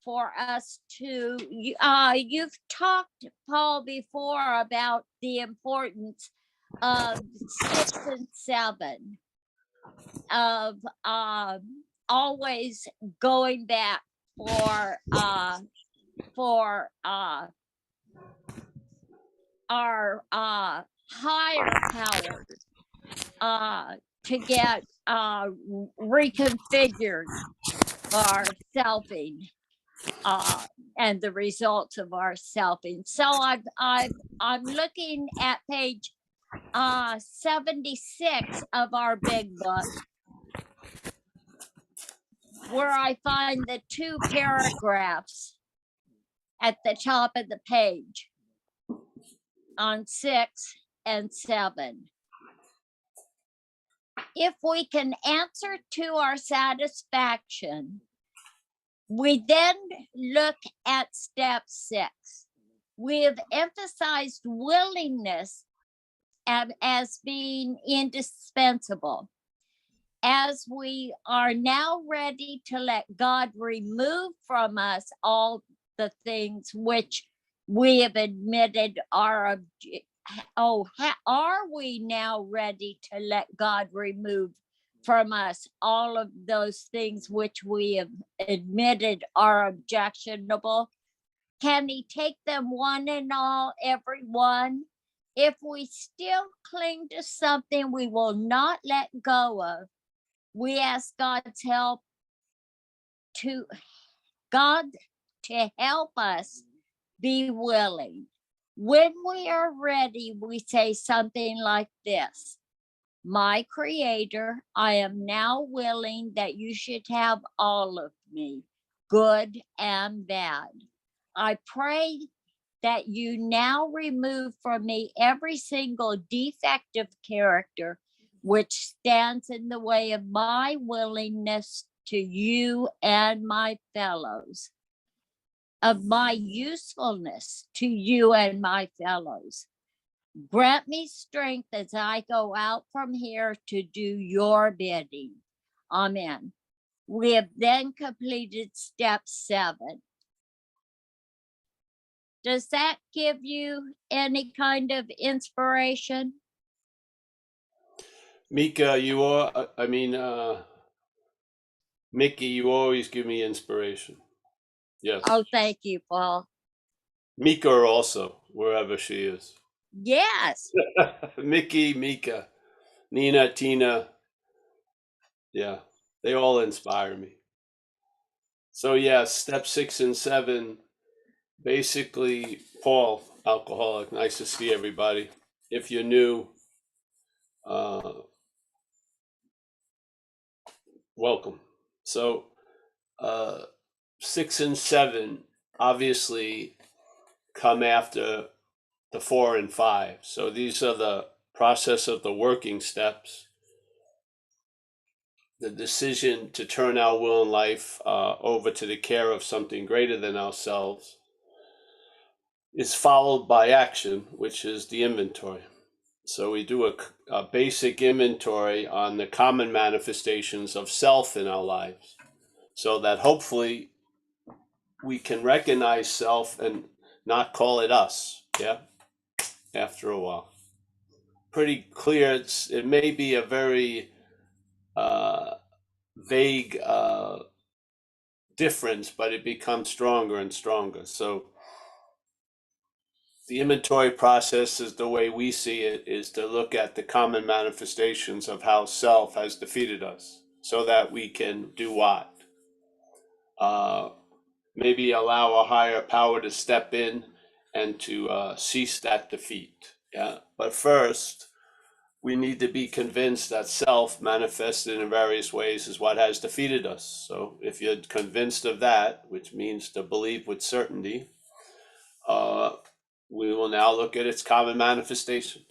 for us to, you've talked, Paul, before about the importance of 6 and 7, of always going back for our higher powers to get reconfigured our selfing and the results of our selfing. So I'm looking at page 76 of our big book, where I find the 2 paragraphs at the top of the page on 6 and 7. If we can answer to our satisfaction, we then look at step 6. We have emphasized willingness as being indispensable. As we are now ready to let God remove from us all the things which we have admitted are are we now ready to let God remove from us all of those things which we have admitted are objectionable? Can he take them one and all, every one? If we still cling to something we will not let go of, we ask God's help to help us be willing. When we are ready, we say something like this: my Creator, I am now willing that you should have all of me, good and bad. I pray that you now remove from me every single defective character which stands in the way of my willingness to you and my fellows, of my usefulness to you and my fellows. Grant me strength as I go out from here to do your bidding. Amen. We have then completed step 7. Does that give you any kind of inspiration? Mika, Mickey, you always give me inspiration. Yes. Oh, thank you, Paul. Mika also, wherever she is. Yes. Mickey, Mika, Nina, Tina. Yeah, they all inspire me. So yeah, step 6 and 7, basically, Paul, alcoholic, nice to see everybody. If you're new, welcome. So 6 and 7 obviously come after the 4 and 5. So these are the process of the working steps. The decision to turn our will and life over to the care of something greater than ourselves is followed by action, which is the inventory. So we do a basic inventory on the common manifestations of self in our lives, so that hopefully we can recognize self and not call it us. Yeah, after a while. Pretty clear. It may be a very vague difference, but it becomes stronger and stronger. So the inventory process, is the way we see it, is to look at the common manifestations of how self has defeated us, so that we can do what? Maybe allow a higher power to step in and to cease that defeat. Yeah. But first, we need to be convinced that self, manifested in various ways, is what has defeated us. So if you're convinced of that, which means to believe with certainty, we will now look at its common manifestations.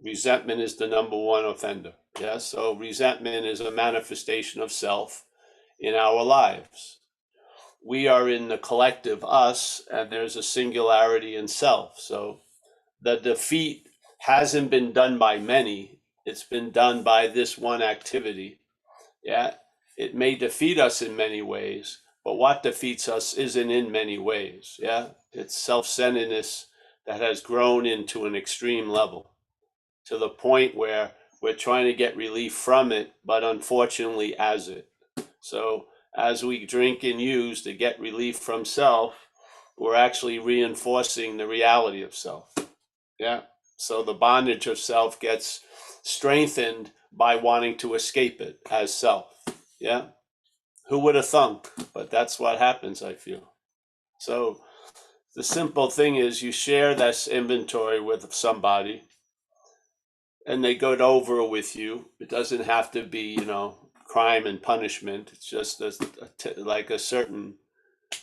Resentment is the number one offender. Yeah, so resentment is a manifestation of self in our lives. We are in the collective us, and there's a singularity in self. So the defeat hasn't been done by many. It's been done by this one activity. Yeah, it may defeat us in many ways, But what defeats us isn't in many ways. Yeah, it's self-centeredness that has grown into an extreme level, to the point where we're trying to get relief from it, but unfortunately as it. So as we drink and use to get relief from self, we're actually reinforcing the reality of self. Yeah. So the bondage of self gets strengthened by wanting to escape it as self. Yeah. Who would have thunk? But that's what happens, I feel. So the simple thing is you share this inventory with somebody and they go over with you. It doesn't have to be, crime and punishment. It's just like a certain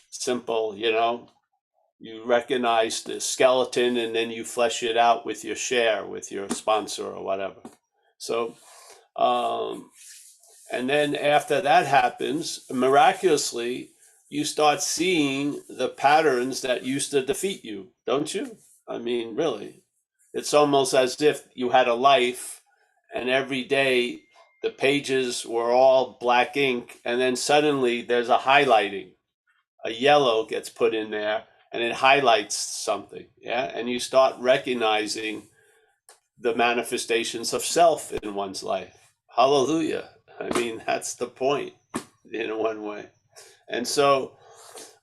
simple, you recognize the skeleton and then you flesh it out with your share, with your sponsor or whatever. So, and then after that happens, miraculously, you start seeing the patterns that used to defeat you, don't you? I mean, really, it's almost as if you had a life and every day the pages were all black ink and then suddenly there's a highlighting. A yellow gets put in there and it highlights something, yeah? And you start recognizing the manifestations of self in one's life. Hallelujah. I mean, that's the point in one way. And so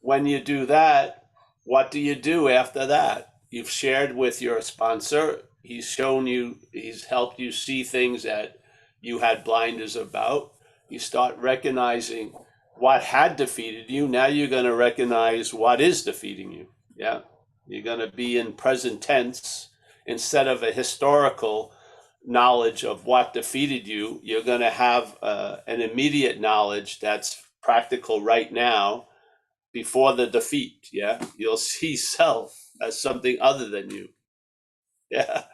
when you do that, what do you do after that? You've shared with your sponsor. He's shown you, he's helped you see things that you had blinders about. You start recognizing what had defeated you. Now you're going to recognize what is defeating you. Yeah. You're going to be in present tense instead of a historical knowledge of what defeated you. You're going to have an immediate knowledge that's practical right now before the defeat. Yeah. You'll see self as something other than you. Yeah.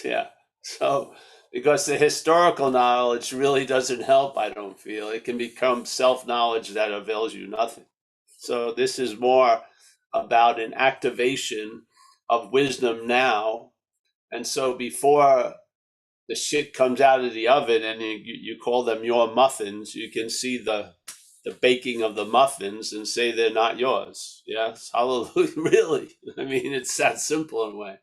Yeah. So, because the historical knowledge really doesn't help, I don't feel. It can become self-knowledge that avails you nothing. So this is more about an activation of wisdom now. And so before the shit comes out of the oven and you call them your muffins, you can see the baking of the muffins and say they're not yours. Yes, hallelujah. Really, I mean, it's that simple in a way.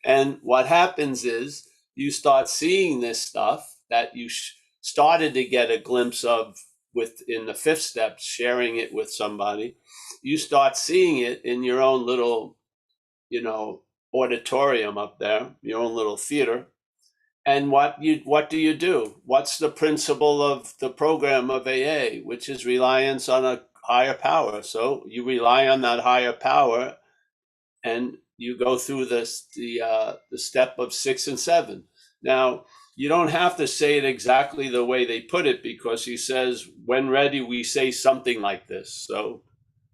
And what happens is you start seeing this stuff that you started to get a glimpse of within the fifth step, sharing it with somebody. You start seeing it in your own little, auditorium up there, your own little theater. And what do you do? What's the principle of the program of AA, which is reliance on a higher power? So you rely on that higher power, and you go through the step of 6 and 7. Now you don't have to say it exactly the way they put it, because he says, when ready, we say something like this. So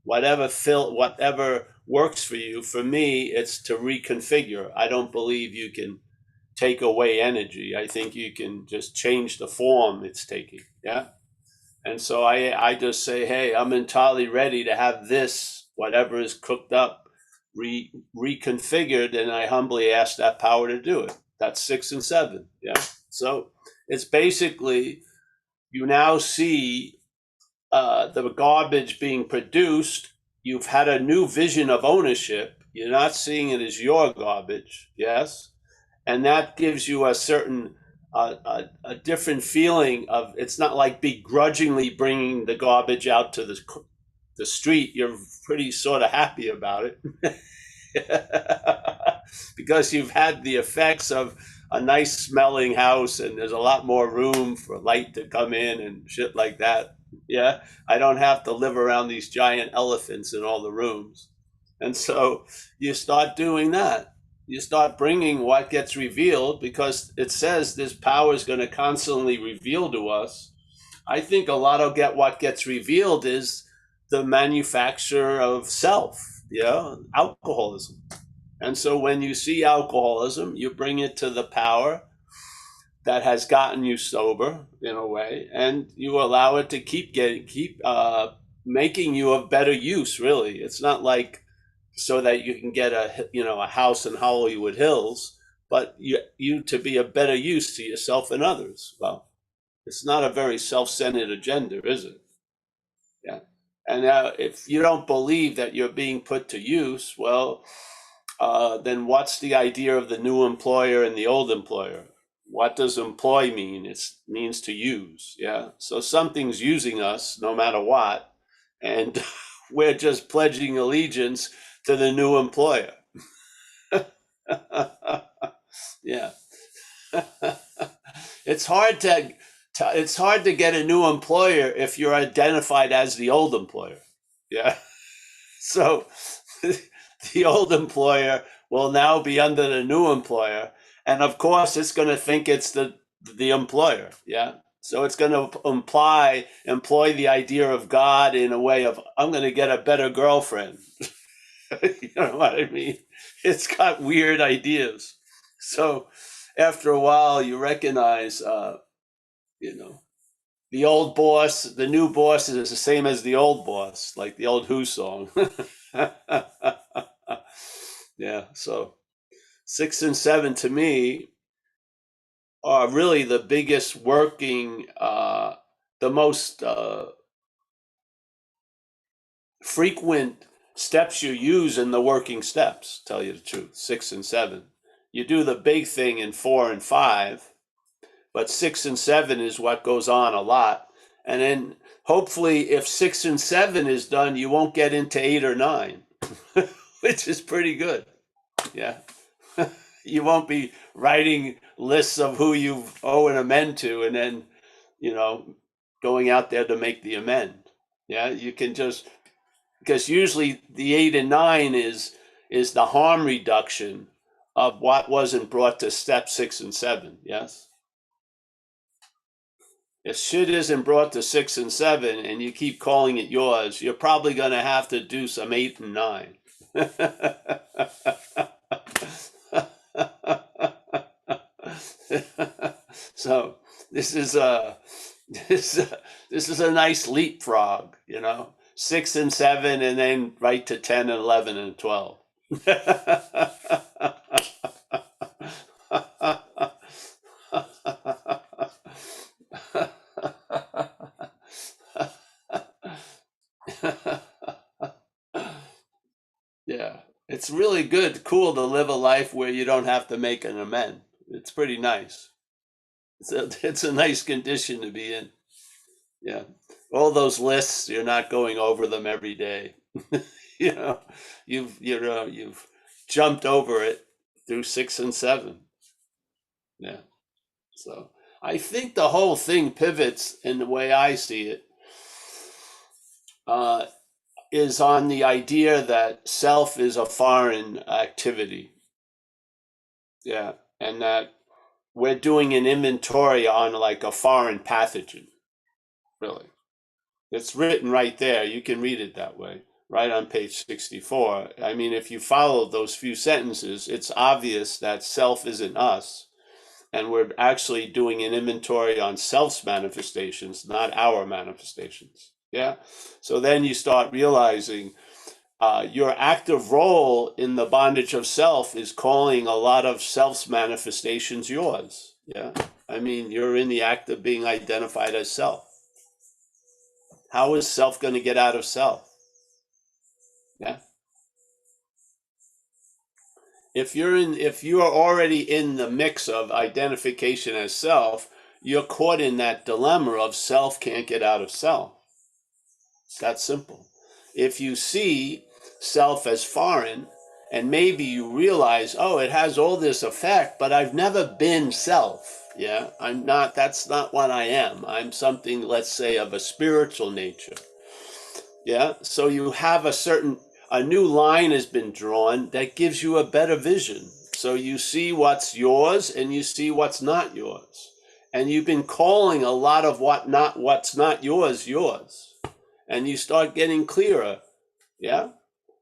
whatever works for you. For me, it's to reconfigure. I don't believe you can take away energy. I think you can just change the form it's taking. Yeah. And so I just say, hey, I'm entirely ready to have this, whatever is cooked up, reconfigured, and I humbly ask that power to do it. That's 6 and 7. Yeah. So it's basically, you now see the garbage being produced. You've had a new vision of ownership. You're not seeing it as your garbage. Yes. And that gives you a certain a different feeling of, it's not like begrudgingly bringing the garbage out to the street. You're pretty sort of happy about it because you've had the effects of a nice smelling house and there's a lot more room for light to come in and shit like that. Yeah, I don't have to live around these giant elephants in all the rooms. And so you start doing that. You start bringing what gets revealed, because it says this power is going to constantly reveal to us. I think a lot of what gets revealed is the manufacture of self, alcoholism. And so when you see alcoholism, you bring it to the power that has gotten you sober in a way, and you allow it to keep making you of better use. Really, it's not like so that you can get a house in Hollywood Hills, but you to be a better use to yourself and others. Well, it's not a very self-centered agenda, is it? Yeah. And if you don't believe that you're being put to use, well, then what's the idea of the new employer and the old employer? What does employ mean? It means to use. Yeah. So something's using us no matter what. And we're just pledging allegiance to the new employer. Yeah. It's hard to get a new employer if you're identified as the old employer. Yeah. So the old employer will now be under the new employer, and of course it's going to think it's the employer. Yeah. So it's going to employ the idea of God in a way of, I'm going to get a better girlfriend. You know what I mean? It's got weird ideas. So after a while, you recognize, the old boss, the new boss is the same as the old boss, like the old Who song. Yeah. So 6 and 7 to me are really the biggest working, the most frequent steps you use in the working steps, tell you the truth. 6 and 7. You do the big thing in 4 and 5, but 6 and 7 is what goes on a lot. And then hopefully if 6 and 7 is done, you won't get into 8 or 9, which is pretty good. Yeah. You won't be writing lists of who you owe an amend to and then, going out there to make the amend. Yeah. You can just, because usually the 8 and 9 is the harm reduction of what wasn't brought to step 6 and 7. Yes. If shit isn't brought to 6 and 7 and you keep calling it yours, you're probably going to have to do some 8 and 9. So this is a nice leapfrog, 6 and 7, and then right to 10 and 11 and 12. Yeah, it's really cool to live a life where you don't have to make an amend. It's pretty nice. It's a nice condition to be in. Yeah, all those lists, you're not going over them every day. You've jumped over it through 6 and 7. Yeah. So I think the whole thing pivots, in the way I see it, is on the idea that self is a foreign activity. Yeah. And that we're doing an inventory on like a foreign pathogen, really. It's written right there. You can read it that way, right on page 64. I mean, if you follow those few sentences, it's obvious that self isn't us. And we're actually doing an inventory on self's manifestations, not our manifestations. Yeah. So then you start realizing your active role in the bondage of self is calling a lot of self's manifestations yours. Yeah. I mean, you're in the act of being identified as self. How is self going to get out of self? Yeah. If you are already in the mix of identification as self, you're caught in that dilemma of self can't get out of self. It's that simple. If you see self as foreign, and maybe you realize, oh, it has all this effect, but I've never been self. Yeah, that's not what I am. I'm something, let's say, of a spiritual nature. Yeah, so you have a new line has been drawn that gives you a better vision. So you see what's yours and you see what's not yours. And you've been calling a lot of what's not yours, yours. And you start getting clearer, yeah,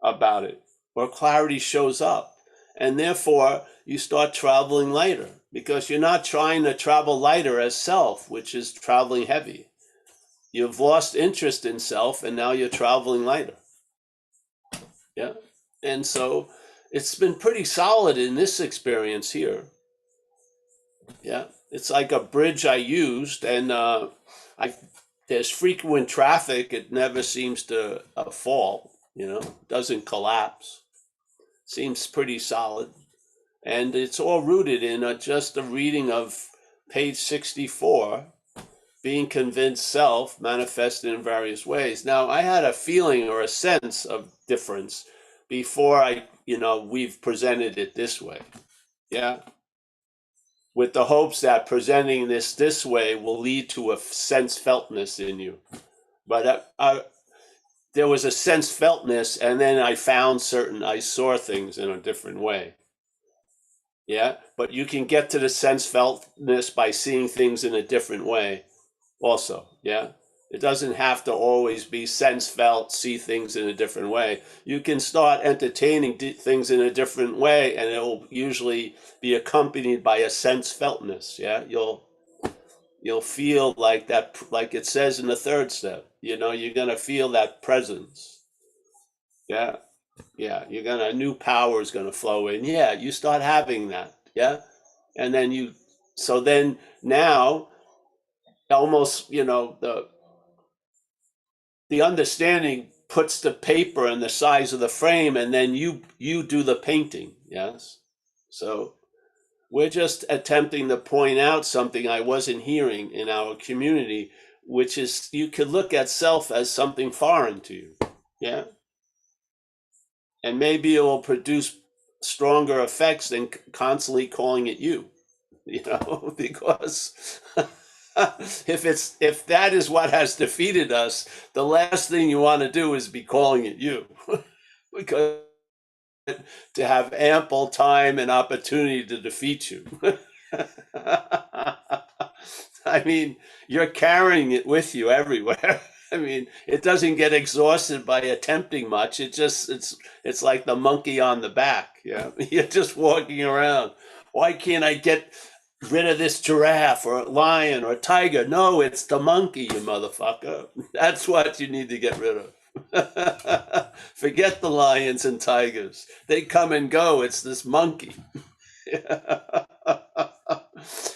about it, or clarity shows up. And therefore, you start traveling lighter because you're not trying to travel lighter as self, which is traveling heavy. You've lost interest in self, and now you're traveling lighter. Yeah. And so it's been pretty solid in this experience here. Yeah. It's like a bridge I used, and I there's frequent traffic. It never seems to fall, doesn't collapse. Seems pretty solid. And it's all rooted in just a reading of page 64, being convinced self manifested in various ways. Now, I had a feeling or a sense of difference before we've presented it this way. Yeah. With the hopes that presenting this way will lead to a sense feltness in you. But there was a sense feltness, and then I saw things in a different way. Yeah, but you can get to the sense feltness by seeing things in a different way also. Yeah, it doesn't have to always be sense felt, see things in a different way. You can start entertaining things in a different way, and it will usually be accompanied by a sense feltness. Yeah, you'll feel like that, like it says in the third step. You're gonna feel that presence. Yeah. Yeah, a new power is gonna flow in. Yeah, you start having that. Yeah, and then now almost the understanding puts the paper in the size of the frame, and then you do the painting. Yes, so we're just attempting to point out something I wasn't hearing in our community, which is you could look at self as something foreign to you. Yeah. And maybe it will produce stronger effects than constantly calling it you, because if that is what has defeated us, the last thing you want to do is be calling it you, because to have ample time and opportunity to defeat you. I mean, you're carrying it with you everywhere. I mean, it doesn't get exhausted by attempting much. It's like the monkey on the back. Yeah, you're just walking around. Why can't I get rid of this giraffe or lion or tiger? No, it's the monkey, you motherfucker. That's what you need to get rid of. Forget the lions and tigers. They come and go. It's this monkey.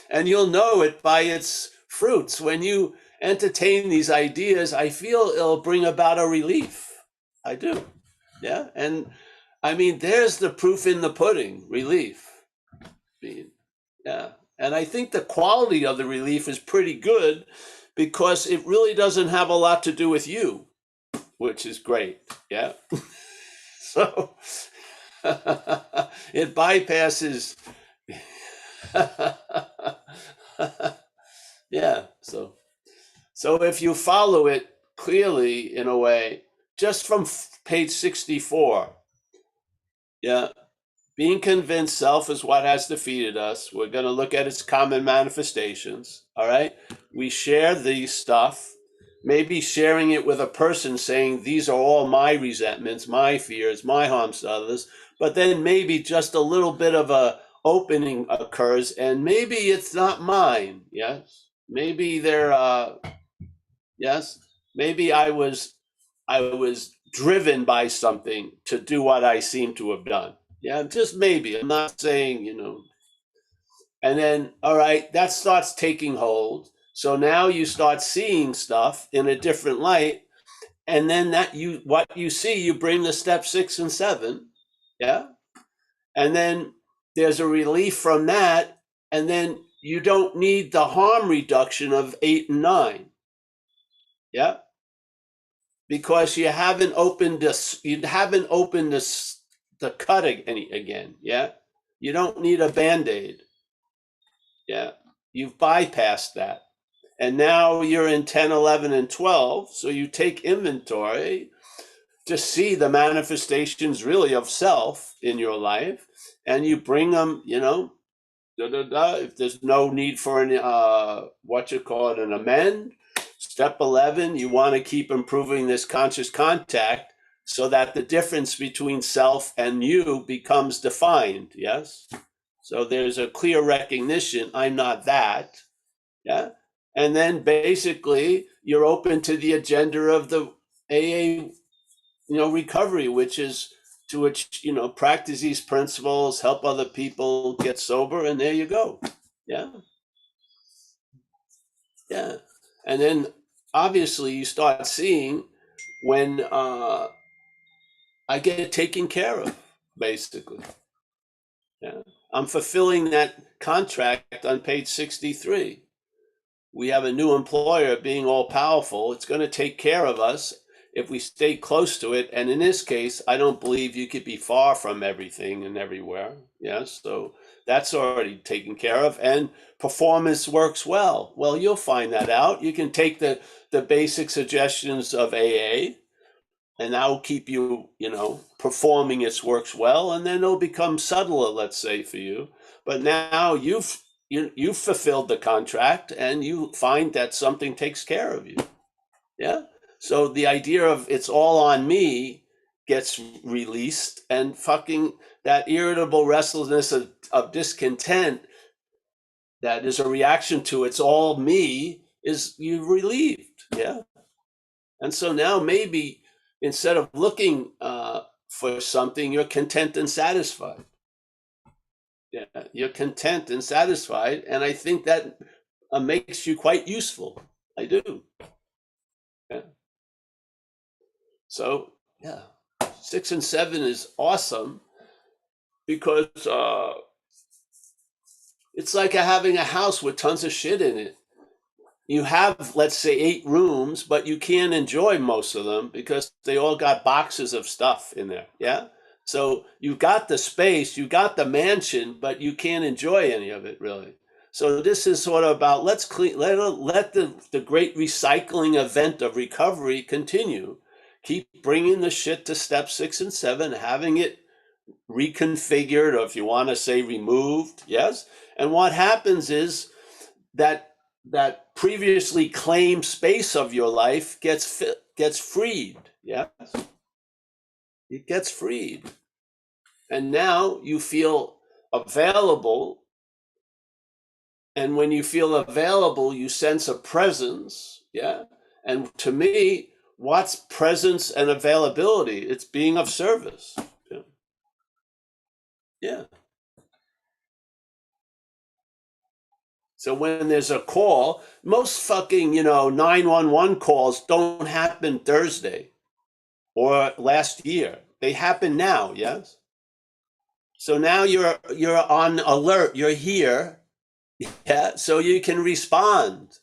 And you'll know it by its fruits. When you entertain these ideas, I feel it'll bring about a relief. I do. Yeah. And I mean, there's the proof in the pudding, relief. Yeah. And I think the quality of the relief is pretty good because it really doesn't have a lot to do with you, which is great. Yeah. So it bypasses. Yeah. So if you follow it clearly in a way, just from page 64, yeah, being convinced self is what has defeated us. We're going to look at its common manifestations. All right. We share these stuff, maybe sharing it with a person saying, these are all my resentments, my fears, my harms to others. But then maybe just a little bit of a opening occurs, and maybe it's not mine. Yes. Maybe yes. Maybe I was driven by something to do what I seem to have done. Yeah, just maybe. I'm not saying, And then, all right, that starts taking hold. So now you start seeing stuff in a different light. And then what you see, you bring the step 6 and 7. Yeah. And then there's a relief from that. And then you don't need the harm reduction of 8 and 9. Yeah. Because you haven't opened the cut again. Yeah. You don't need a Band-Aid. Yeah. You've bypassed that. And now you're in 10, 11, and 12. So you take inventory to see the manifestations really of self in your life, and you bring them, if there's no need for an amend. Step 11, you want to keep improving this conscious contact so that the difference between self and you becomes defined. Yes. So there's a clear recognition. I'm not that. Yeah. And then basically you're open to the agenda of the AA, recovery, which is to practice these principles, help other people get sober, and there you go. Yeah. Yeah. And then obviously you start seeing when I get taken care of, basically. Yeah. I'm fulfilling that contract on page 63. We have a new employer being all powerful. It's going to take care of us if we stay close to it. And in this case, I don't believe you could be far from everything and everywhere. Yes. So that's already taken care of. And performance works well. Well, you'll find that out. You can take the basic suggestions of AA, and that will keep you, performing its works well, and then it'll become subtler, let's say, for you. But now you've fulfilled the contract, and you find that something takes care of you. Yeah. So the idea of it's all on me gets released, and fucking that irritable restlessness of discontent that is a reaction to it's all me is you relieved. Yeah. And so now maybe instead of looking for something, you're content and satisfied. Yeah, you're content and satisfied, and I think that makes you quite useful. I do. Yeah. So yeah, 6 and 7 is awesome because it's like having a house with tons of shit in it. You have, let's say, 8 rooms, but you can't enjoy most of them because they all got boxes of stuff in there. Yeah. So you got the space, you got the mansion, but you can't enjoy any of it really. So this is sort of about let's clean, let the great recycling event of recovery continue. Keep bringing the shit to step 6 and 7, having it reconfigured, or if you want to say removed. Yes. And what happens is that previously claimed space of your life gets freed. Yes, it gets freed, and now you feel available. And when you feel available, you sense a presence. Yeah, and to me, what's presence and availability? It's being of service. Yeah. Yeah. So when there's a call, most fucking 911 calls don't happen Thursday or last year. They happen now, yes? So now you're on alert, you're here, yeah, so you can respond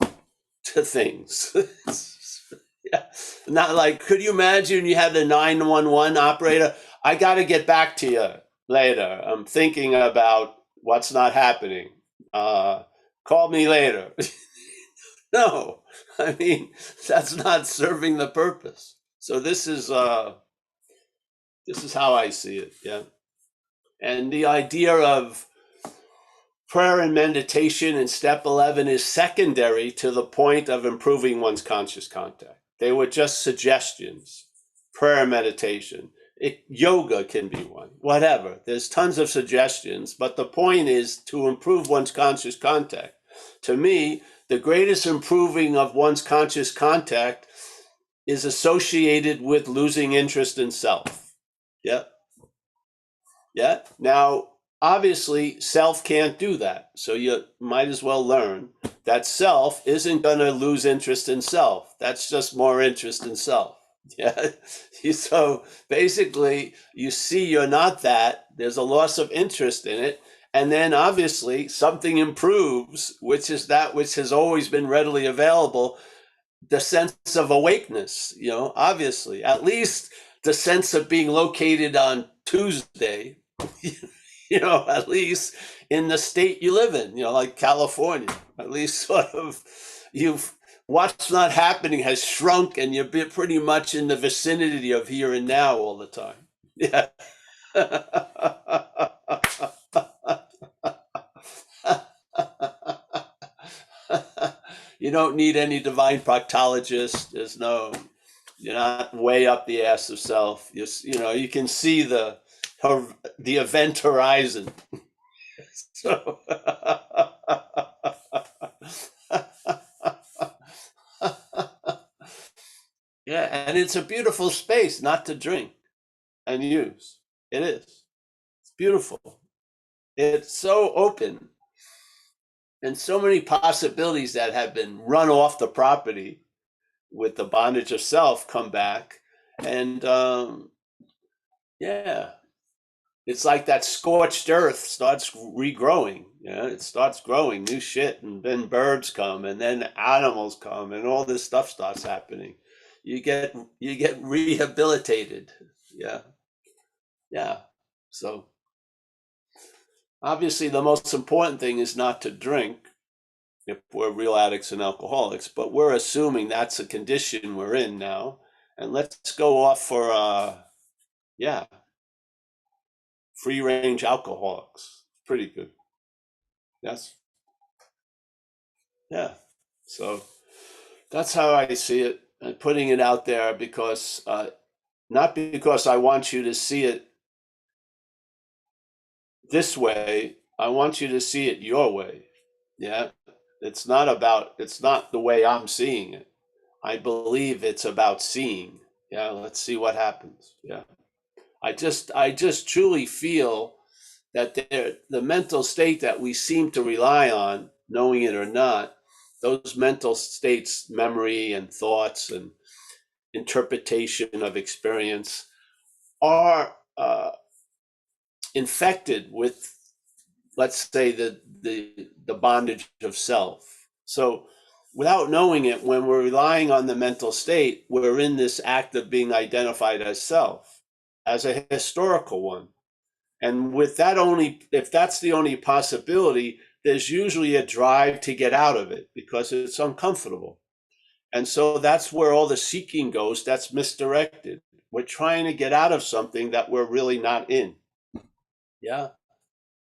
to things. Yeah. Not like, could you imagine you had the 911 operator? I got to get back to you later. I'm thinking about what's not happening. Call me later. No, I mean, that's not serving the purpose. So this is how I see it. Yeah. And the idea of prayer and meditation in step 11 is secondary to the point of improving one's conscious contact. They were just suggestions. Prayer and meditation. Yoga can be one, whatever. There's tons of suggestions, but the point is to improve one's conscious contact. To me, the greatest improving of one's conscious contact is associated with losing interest in self. Yeah. Yeah. Now, obviously, self can't do that. So you might as well learn that self isn't going to lose interest in self. That's just more interest in self. Yeah. So basically, you see you're not that. There's a loss of interest in it. And then obviously something improves, which is that which has always been readily available, the sense of awakeness, obviously, at least the sense of being located on Tuesday, at least in the state you live in, like California, at least sort of what's not happening has shrunk and you're pretty much in the vicinity of here and now all the time. Yeah. You don't need any divine proctologist. You're not way up the ass of self. You can see the event horizon. So, yeah, and it's a beautiful space not to drink and use. It is. It's beautiful. It's so open. And so many possibilities that have been run off the property with the bondage of self come back. And yeah, it's like that scorched earth starts regrowing. It starts growing new shit, and then birds come, and then animals come, and all this stuff starts happening. You get rehabilitated. Yeah. So obviously, the most important thing is not to drink if we're real addicts and alcoholics, but we're assuming that's a condition we're in now. And let's go off for free range alcoholics. Pretty good. Yes. Yeah. So that's how I see it. And putting it out there because not because I want you to see it this way, I want you to see it your way. Yeah. It's not the way I'm seeing it. I believe it's about seeing. Yeah, let's see what happens. Yeah. I just truly feel that the mental state that we seem to rely on, knowing it or not, those mental states, memory and thoughts and interpretation of experience, are infected with, let's say, the bondage of self. So without knowing it, when we're relying on the mental state, we're in this act of being identified as self, as a historical one. And with that, if that's the only possibility, there's usually a drive to get out of it because it's uncomfortable. And so that's where all the seeking goes. That's misdirected. We're trying to get out of something that we're really not in. Yeah.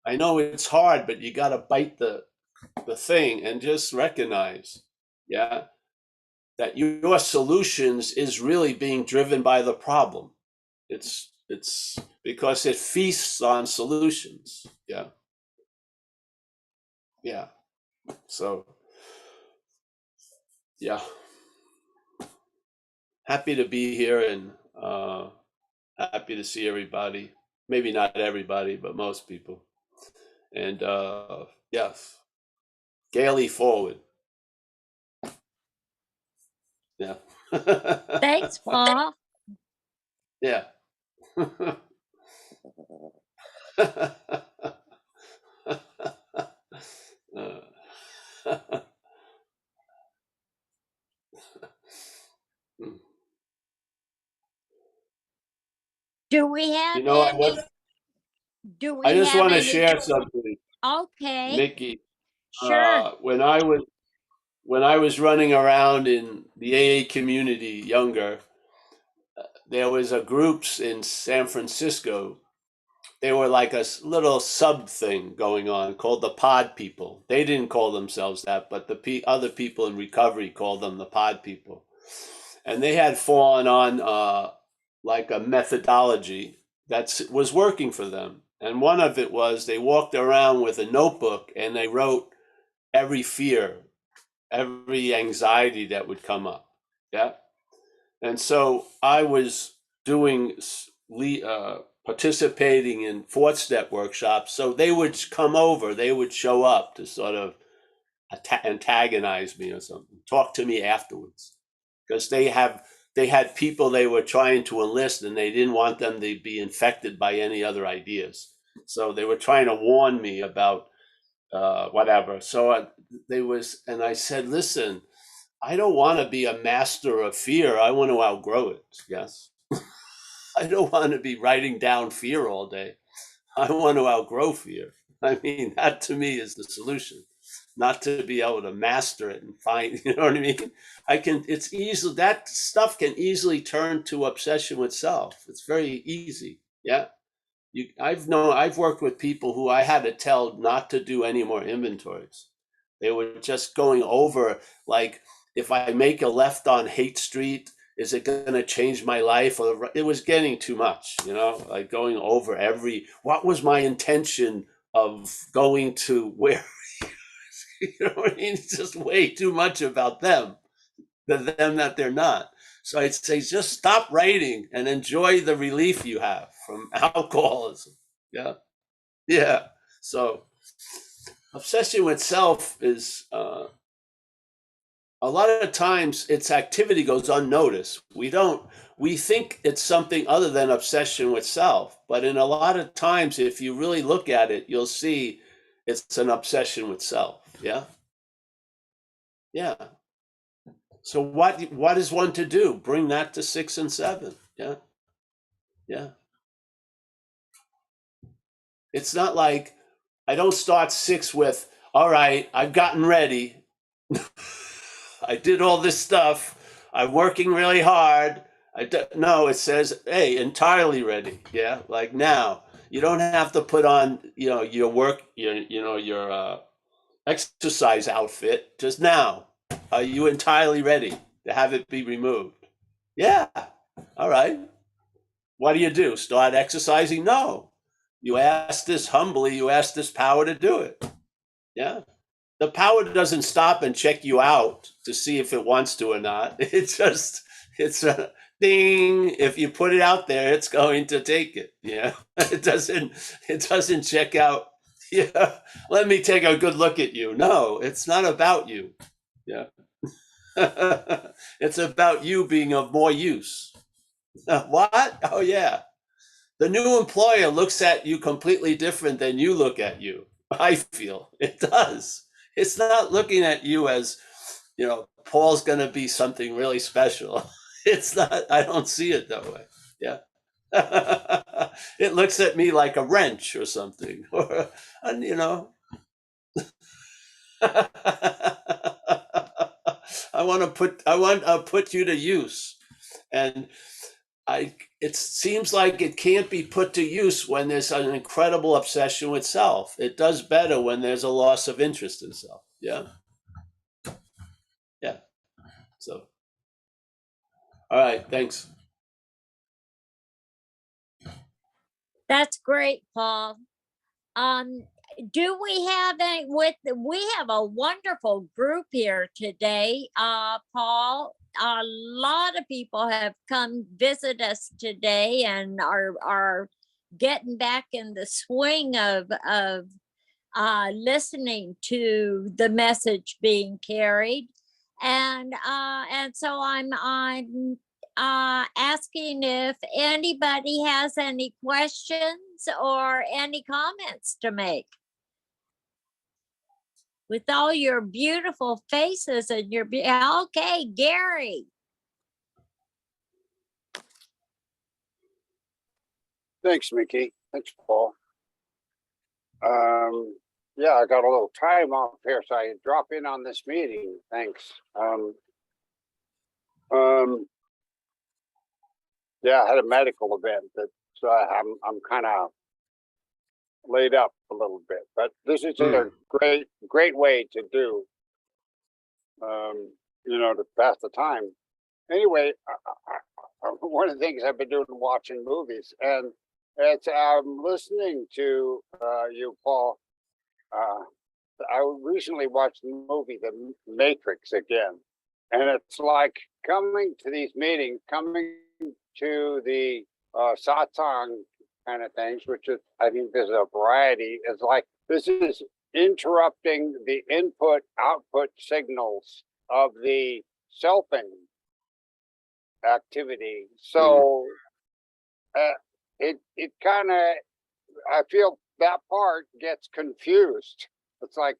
I know it's hard, but you got to bite the thing and just recognize, yeah, that your solutions is really being driven by the problem. It's because it feasts on solutions. Yeah. Yeah. So, yeah, happy to be here and happy to see everybody. Maybe not everybody, but most people. And yes, gaily forward. Yeah. Thanks, Paul. Yeah. Do we have You know, any? Do I we just have want to any? share something, Okay, Mickey. sure. When I was running around in the AA community younger, there was a groups in San Francisco. They were like a little sub thing going on called the Pod People. They didn't call themselves that, but the other people in recovery called them the Pod People. And they had fallen on like a methodology that was working for them. And one of it was they walked around with a notebook and they wrote every fear, every anxiety that would come up. Yeah. And so I was doing participating in fourth step workshops. So they would come over, they would show up to sort of antagonize me or something, talk to me afterwards, because they had people they were trying to enlist and they didn't want them to be infected by any other ideas. So they were trying to warn me about whatever. So and I said, listen, I don't want to be a master of fear. I want to outgrow it. Yes. I don't want to be writing down fear all day. I want to outgrow fear. I mean, that to me is the solution, not to be able to master it and find, you know what I mean? That stuff can easily turn to obsession with self. It's very easy. Yeah. I've worked with people who I had to tell not to do any more inventories. They were just going over, like, if I make a left on Haight Street, is it going to change my life? Or it was getting too much, like going over what was my intention of going to where, you know what I mean? It's just way too much about them that they're not. So I'd say just stop writing and enjoy the relief you have from alcoholism. Yeah. Yeah. So obsession with self is a lot of times its activity goes unnoticed. We think it's something other than obsession with self, but in a lot of times, if you really look at it, you'll see it's an obsession with self. Yeah. Yeah. So what is one to do? Bring that to 6 and 7. Yeah. Yeah. It's not like I don't start 6 with, all right, I've gotten ready. I did all this stuff. I'm working really hard. No, it says, hey, entirely ready. Yeah, like now. You don't have to put on, your work, your exercise outfit. Just now. Are you entirely ready to have it be removed? Yeah. All right. What do? Start exercising? No. You ask this humbly. You ask this power to do it. Yeah. The power doesn't stop and check you out to see if it wants to or not. It's a ding. If you put it out there, it's going to take it. Yeah. It doesn't check out. Yeah. Let me take a good look at you. No, it's not about you. Yeah. It's about you being of more use. What? Oh yeah. The new employer looks at you completely different than you look at you. I feel it does. It's not looking at you as, Paul's going to be something really special. It's not, I don't see it that way. Yeah. It looks at me like a wrench or something, or, I want to put you to use. And it seems like it can't be put to use when there's an incredible obsession with self. It does better when there's a loss of interest in self. Yeah. Yeah. So, all right. Thanks. That's great, Paul. Do we have we have a wonderful group here today, Paul. A lot of people have come visit us today and are getting back in the swing of listening to the message being carried, and so I'm asking if anybody has any questions or any comments to make. With all your beautiful faces and okay, Gary. Thanks, Mickey. Thanks, Paul. Yeah, I got a little time off here, so I drop in on this meeting. Thanks. Yeah, I had a medical event that I'm kind of laid up a little bit, but this is a great way to do, to pass the time. Anyway, one of the things I've been doing watching movies, and it's listening to you, Paul. I recently watched the movie The Matrix again, and it's like coming to these meetings, coming to the satsang kind of things, which is, I think there's a variety, is like this is interrupting the input output signals of the selfing activity. So it kind of, I feel that part gets confused. It's like,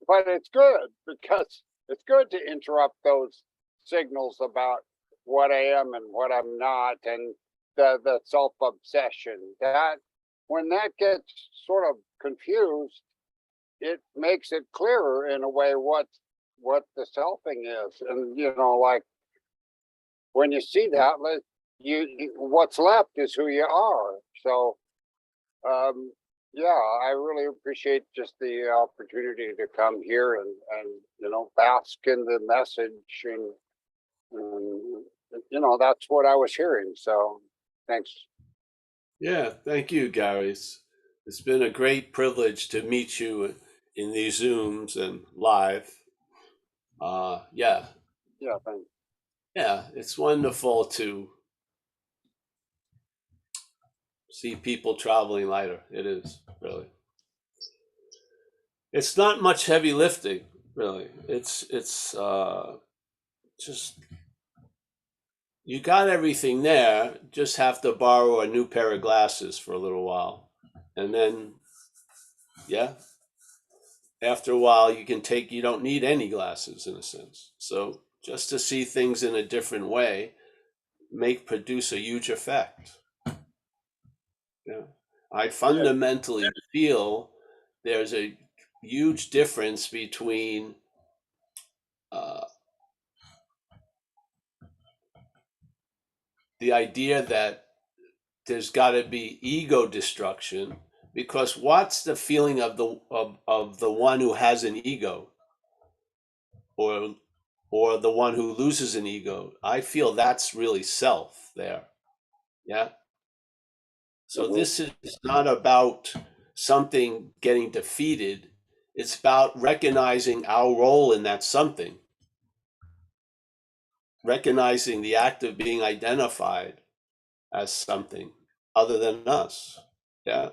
but it's good because it's good to interrupt those signals about what I am and what I'm not, and the self-obsession. That when that gets sort of confused, it makes it clearer in a way what the selfing is. And like when you see that, you what's left is who you are. So yeah, I really appreciate just the opportunity to come here and bask in the message, and that's what I was hearing. So thanks. Yeah. Thank you, Gary. It's been a great privilege to meet you in these Zooms and live. Yeah. Yeah, thanks. Yeah. It's wonderful to see people traveling lighter. It is really. It's not much heavy lifting. Really. It's just, you got everything there, just have to borrow a new pair of glasses for a little while. And then, yeah, after a while you don't need any glasses in a sense. So just to see things in a different way produce a huge effect. Yeah. I fundamentally feel there's a huge difference between the idea that there's got to be ego destruction, because what's the feeling of the one who has an ego, or the one who loses an ego? I feel that's really self there. Yeah. So this is not about something getting defeated. It's about recognizing our role in that something, recognizing the act of being identified as something other than us. Yeah.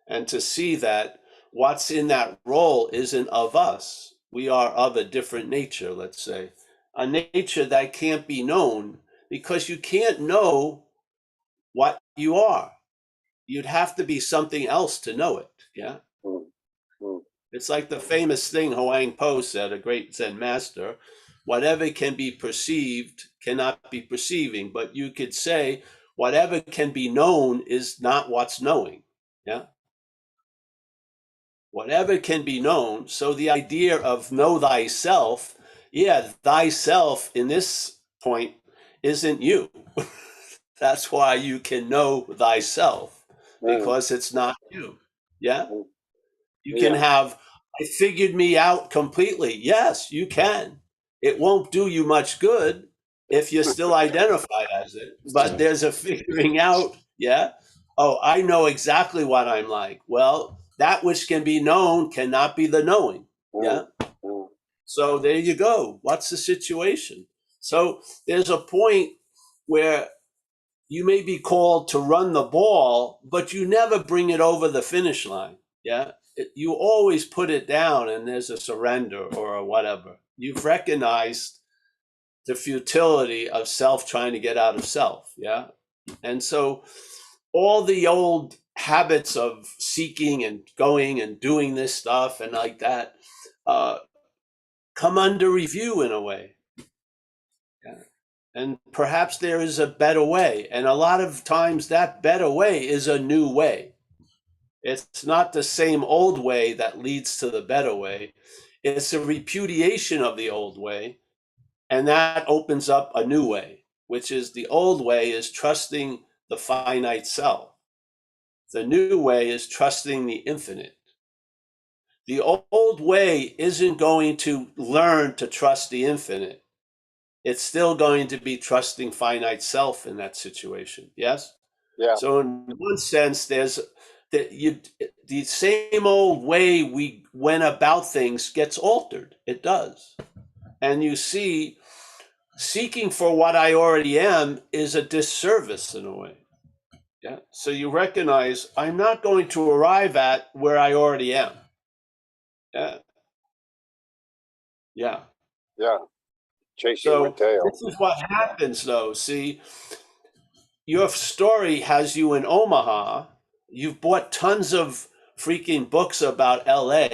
And to see that what's in that role isn't of us. We are of a different nature, let's say, a nature that can't be known, because you can't know what you are. You'd have to be something else to know it. Yeah. It's like the famous thing Huang Po said, a great Zen master: whatever can be perceived cannot be perceiving, but you could say whatever can be known is not what's knowing. Yeah. Whatever can be known. So the idea of know thyself, yeah, thyself in this point isn't you. That's why you can know thyself, because it's not you. Yeah. You can have, I figured me out completely. Yes, you can. It won't do you much good if you're still identified as it, but there's a figuring out. Yeah. Oh, I know exactly what I'm like. Well, that which can be known cannot be the knowing. Yeah. So there you go. What's the situation? So there's a point where you may be called to run the ball, but you never bring it over the finish line. Yeah. You always put it down and there's a surrender or a whatever. You've recognized the futility of self trying to get out of self. Yeah. And so all the old habits of seeking and going and doing this stuff and like that come under review in a way. Yeah. And perhaps there is a better way. And a lot of times that better way is a new way. It's not the same old way that leads to the better way. It's a repudiation of the old way. And that opens up a new way, which is the old way is trusting the finite self. The new way is trusting the infinite. The old way isn't going to learn to trust the infinite. It's still going to be trusting finite self in that situation. Yes? Yeah. So in one sense, there's the same old way we went about things gets altered. It does. And you see, seeking for what I already am is a disservice in a way. Yeah. So you recognize I'm not going to arrive at where I already am. Yeah. Yeah. Yeah. Chasing So my tail. this is what happens though. See, your story has you in Omaha. You've bought tons of freaking books about LA,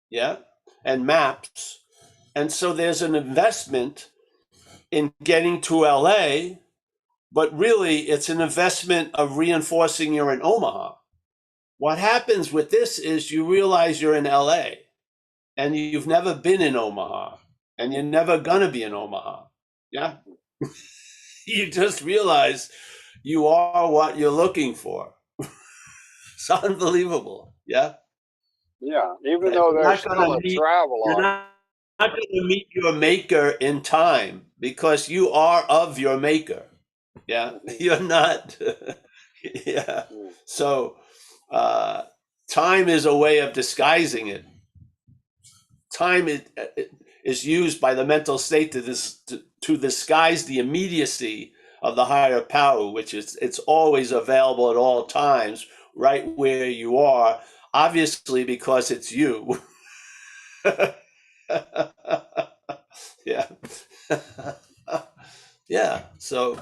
yeah, and maps. And so there's an investment in getting to LA, but really it's an investment of reinforcing you're in Omaha. What happens with this is you realize you're in LA and you've never been in Omaha and you're never gonna be in Omaha. Yeah. You just realize you are what you're looking for. It's unbelievable. Yeah. Yeah. Even though there's still a travel You're on. not going to meet your maker in time because you are of your maker. Yeah. You're not. Yeah. So time is a way of disguising it. Time is used by the mental state to disguise the immediacy of the higher power, which is it's always available at all times, right where you are, obviously because it's you. Yeah. Yeah. So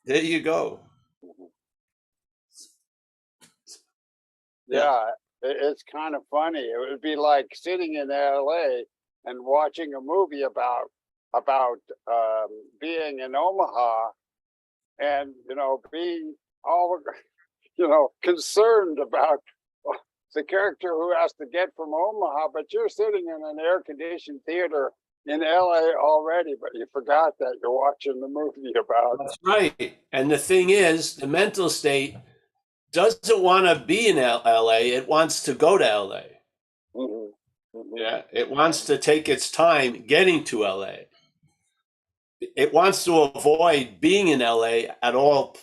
there you go. Yeah. Yeah, it's kind of funny. It would be like sitting in LA and watching a movie about being in Omaha and being all concerned about the character who has to get from Omaha, but you're sitting in an air-conditioned theater in LA already, but you forgot that you're watching the movie about. That's right. And the thing is, the mental state doesn't want to be in LA. It wants to go to LA. Mhm, mhm. Yeah. It wants to take its time getting to LA. It wants to avoid being in LA at all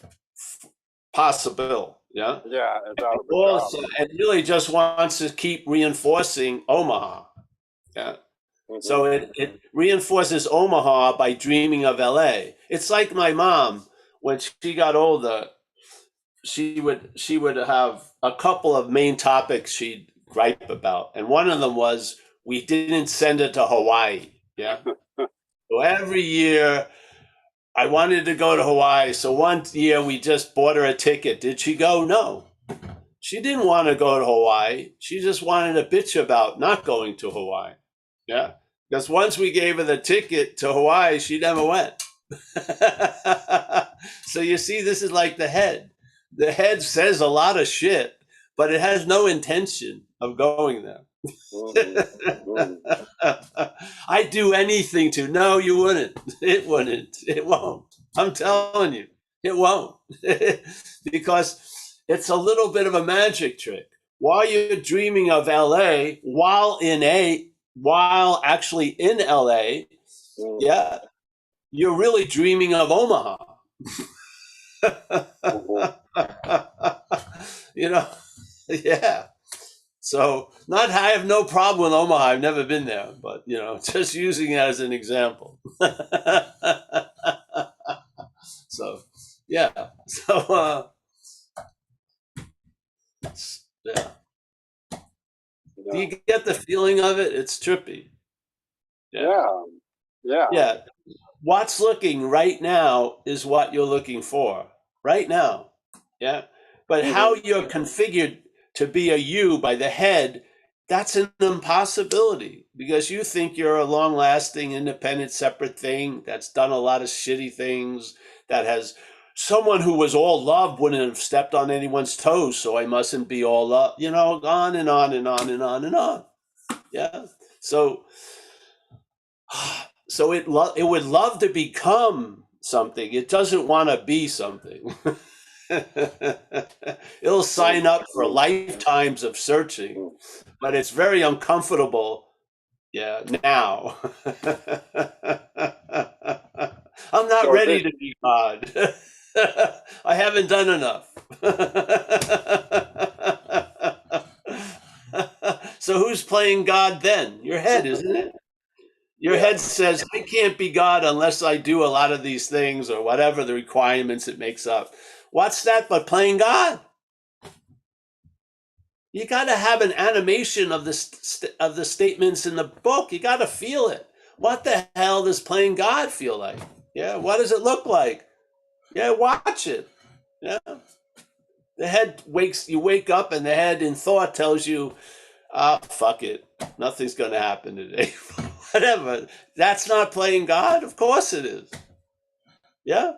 possible. Yeah. Yeah, it's out of a job. Also, it really just wants to keep reinforcing Omaha. Yeah. So Mhm, it reinforces Omaha by dreaming of LA. It's like my mom, when she got older, she would have a couple of main topics she'd gripe about. And one of them was we didn't send her to Hawaii. Yeah. So every year I wanted to go to Hawaii. So one year we just bought her a ticket. Did she go? No. She didn't want to go to Hawaii. She just wanted to bitch about not going to Hawaii. Yeah. Because once we gave her the ticket to Hawaii, she never went. So you see, this is like the head. The head says a lot of shit, but it has no intention of going there. mhm, mhm. I'd do anything to. No, you wouldn't. It wouldn't. It won't. I'm telling you, it won't. Because it's a little bit of a magic trick. While you're dreaming of LA, while actually in LA, Mhm, yeah, you're really dreaming of Omaha. mhm. You know, yeah. So, not I have no problem with Omaha. I've never been there, but just using it as an example. So, yeah. So, yeah. Do Yeah, you get the feeling of it? It's trippy. Yeah. yeah, yeah. Yeah. What's looking right now is what you're looking for right now. Yeah. But how Mhm, you're configured to be a you by the head, that's an impossibility because you think you're a long lasting, independent, separate thing that's done a lot of shitty things, that has someone who was all love wouldn't have stepped on anyone's toes. So I mustn't be all love, on and on and on and on and on. Yeah. So, so it would love to become something. It doesn't want to be something. It'll sign mhm, up for lifetimes of searching, mhm. but it's very uncomfortable. Yeah, now. I'm not So ready this, to be God. I haven't done enough. So who's playing God then? Your head, isn't it? Your yeah, head says, I can't be God unless I do a lot of these things or whatever the requirements it makes up. What's that but playing God? You got to have an animation of the statements in the book. You got to feel it. What the hell does playing God feel like? Yeah, what does it look like? Yeah, watch it. Yeah. You wake up and the head in thought tells you, fuck it. Nothing's going to happen today. Whatever. That's not playing God? Of course it is. Yeah.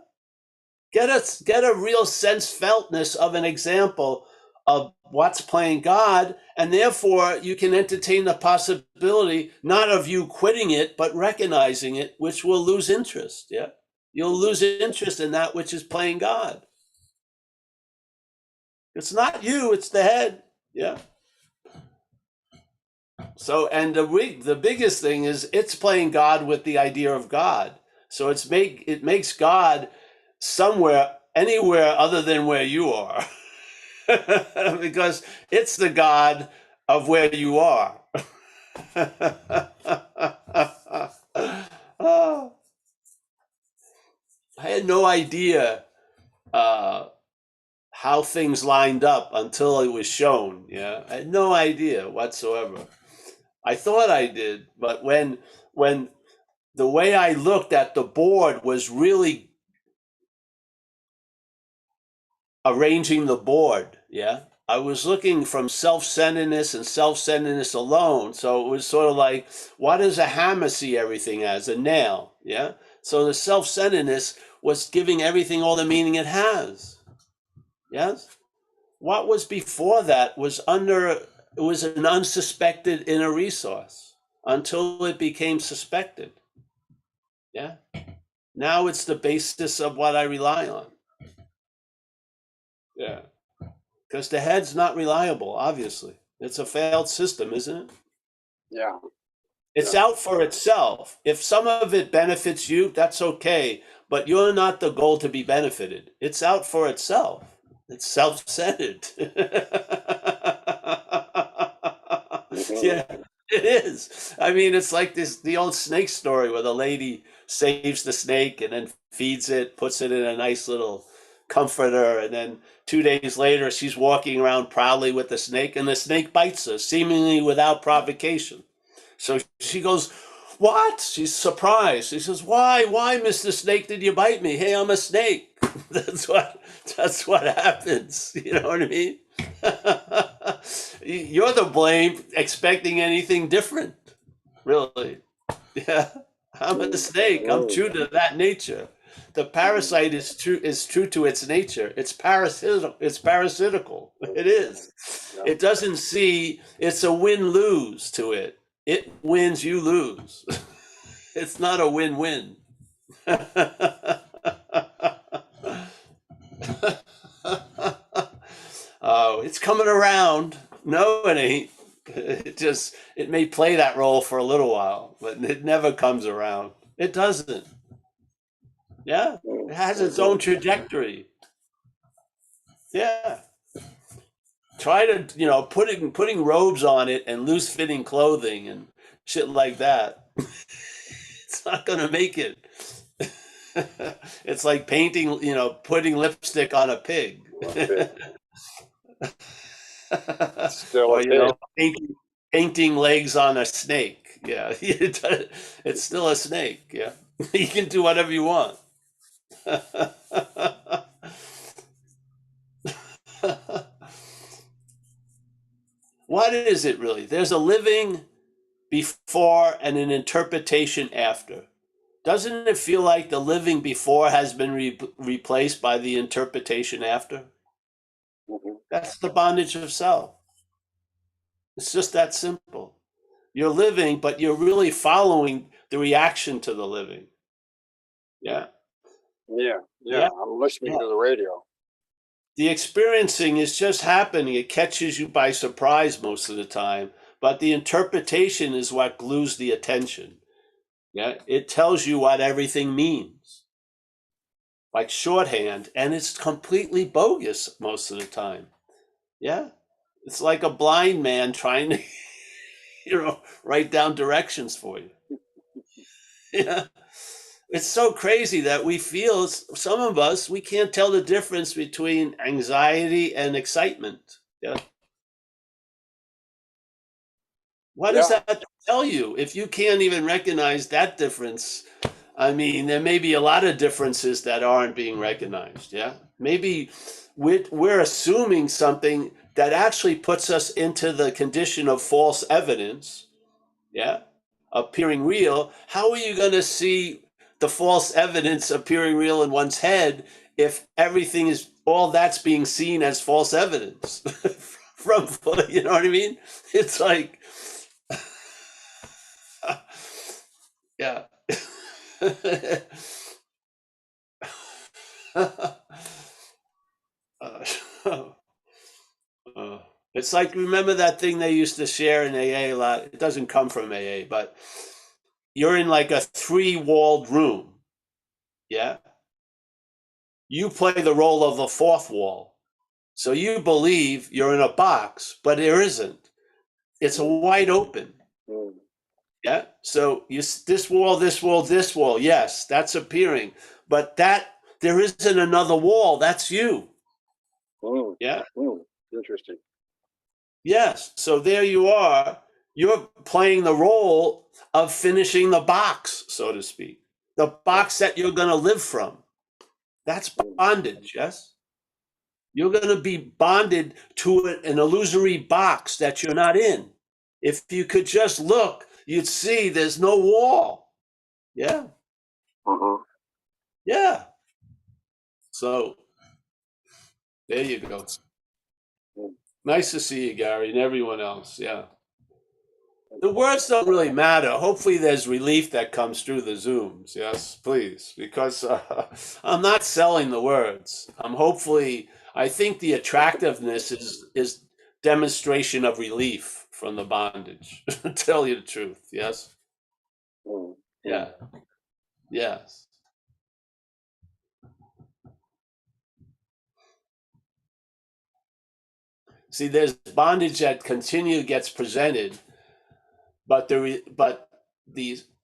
Get a real sense feltness of an example of what's playing God, and therefore you can entertain the possibility not of you quitting it, but recognizing it, which will lose interest. Yeah. You'll lose interest in that which is playing God. It's not you, it's the head. Yeah. So, and the biggest thing is it's playing God with the idea of God. So it makes God somewhere, anywhere other than where you are, because it's the God of where you are. Oh, I had no idea how things lined up until it was shown. Yeah, I had no idea whatsoever. I thought I did, but when the way I looked at the board was really arranging the board, yeah. I was looking from self-centeredness and self-centeredness alone. So it was sort of like, why does a hammer see everything as a nail? Yeah. So the self-centeredness was giving everything all the meaning it has. Yes. What was before that was it was an unsuspected inner resource until it became suspected. Yeah. Now it's the basis of what I rely on. Yeah. Because the head's not reliable, obviously. It's a failed system, isn't it? Yeah. It's out for itself. If some of it benefits you, that's okay. But you're not the goal to be benefited. It's out for itself. It's self-centered. Yeah, it is. I mean, it's like the old snake story where the lady saves the snake and then feeds it, puts it in a nice little comforter, and then 2 days later she's walking around proudly with the snake, and the snake bites her, seemingly without provocation. So she goes, "What?" She's surprised. She says, "Why, Mr. Snake, did you bite me? Hey, I'm a snake." That's what happens. You know what I mean? You're the blame, expecting anything different. Really? Yeah. I'm a snake. I'm true to that nature. The parasite is true to its nature. It's parasitical. It's parasitical. It is. It doesn't see. It's a win-lose to it. It wins, you lose. It's not a win-win. Oh, it's coming around. No, it ain't. It may play that role for a little while, but it never comes around. It doesn't. Yeah, it has its own trajectory. Yeah. Try to, putting robes on it and loose fitting clothing and shit like that. It's not going to make it. It's like putting lipstick on a pig. Still Or, a pig. painting legs on a snake. Yeah. It's still a snake. Yeah. You can do whatever you want. What is it really? There's a living before and an interpretation after. Doesn't it feel like the living before has been replaced by the interpretation after? That's the bondage of self. It's just that simple. You're living, but you're really following the reaction to the living. Yeah. Yeah. I'm listening to the radio. The experiencing is just happening. It catches you by surprise most of the time, but the interpretation is what glues the attention. Yeah. It tells you what everything means, like shorthand, and it's completely bogus most of the time. Yeah. It's like a blind man trying to, write down directions for you. Yeah. It's so crazy that we feel, some of us, we can't tell the difference between anxiety and excitement. Yeah. What does that tell you? If you can't even recognize that difference, I mean, there may be a lot of differences that aren't being recognized. Yeah. Maybe we're assuming something that actually puts us into the condition of false evidence. Yeah. Appearing real. How are you going to see the false evidence appearing real in one's head if everything is all that's being seen as false evidence from, you know what I mean? It's like, yeah. It's like, remember that thing they used to share in AA a lot? It doesn't come from AA, but you're in like a 3-walled room. Yeah. You play the role of the 4th wall. So you believe you're in a box, but there isn't. It's a wide open. Yeah. So this wall, this wall, this wall. Yes, that's appearing, but there isn't another wall. That's you. Yeah. Interesting. Yes. So there you are. You're playing the role of finishing the box, so to speak, the box that you're going to live from. That's bondage, yes? You're going to be bonded to an illusory box that you're not in. If you could just look, you'd see there's no wall. Yeah. Yeah. So there you go. Nice to see you, Gary, and everyone else. Yeah. The words don't really matter. Hopefully there's relief that comes through the Zooms. Yes, please. Because I'm not selling the words. I think the attractiveness is demonstration of relief from the bondage. Tell you the truth. Yes. Yeah. Yes. See, there's bondage that gets presented, but the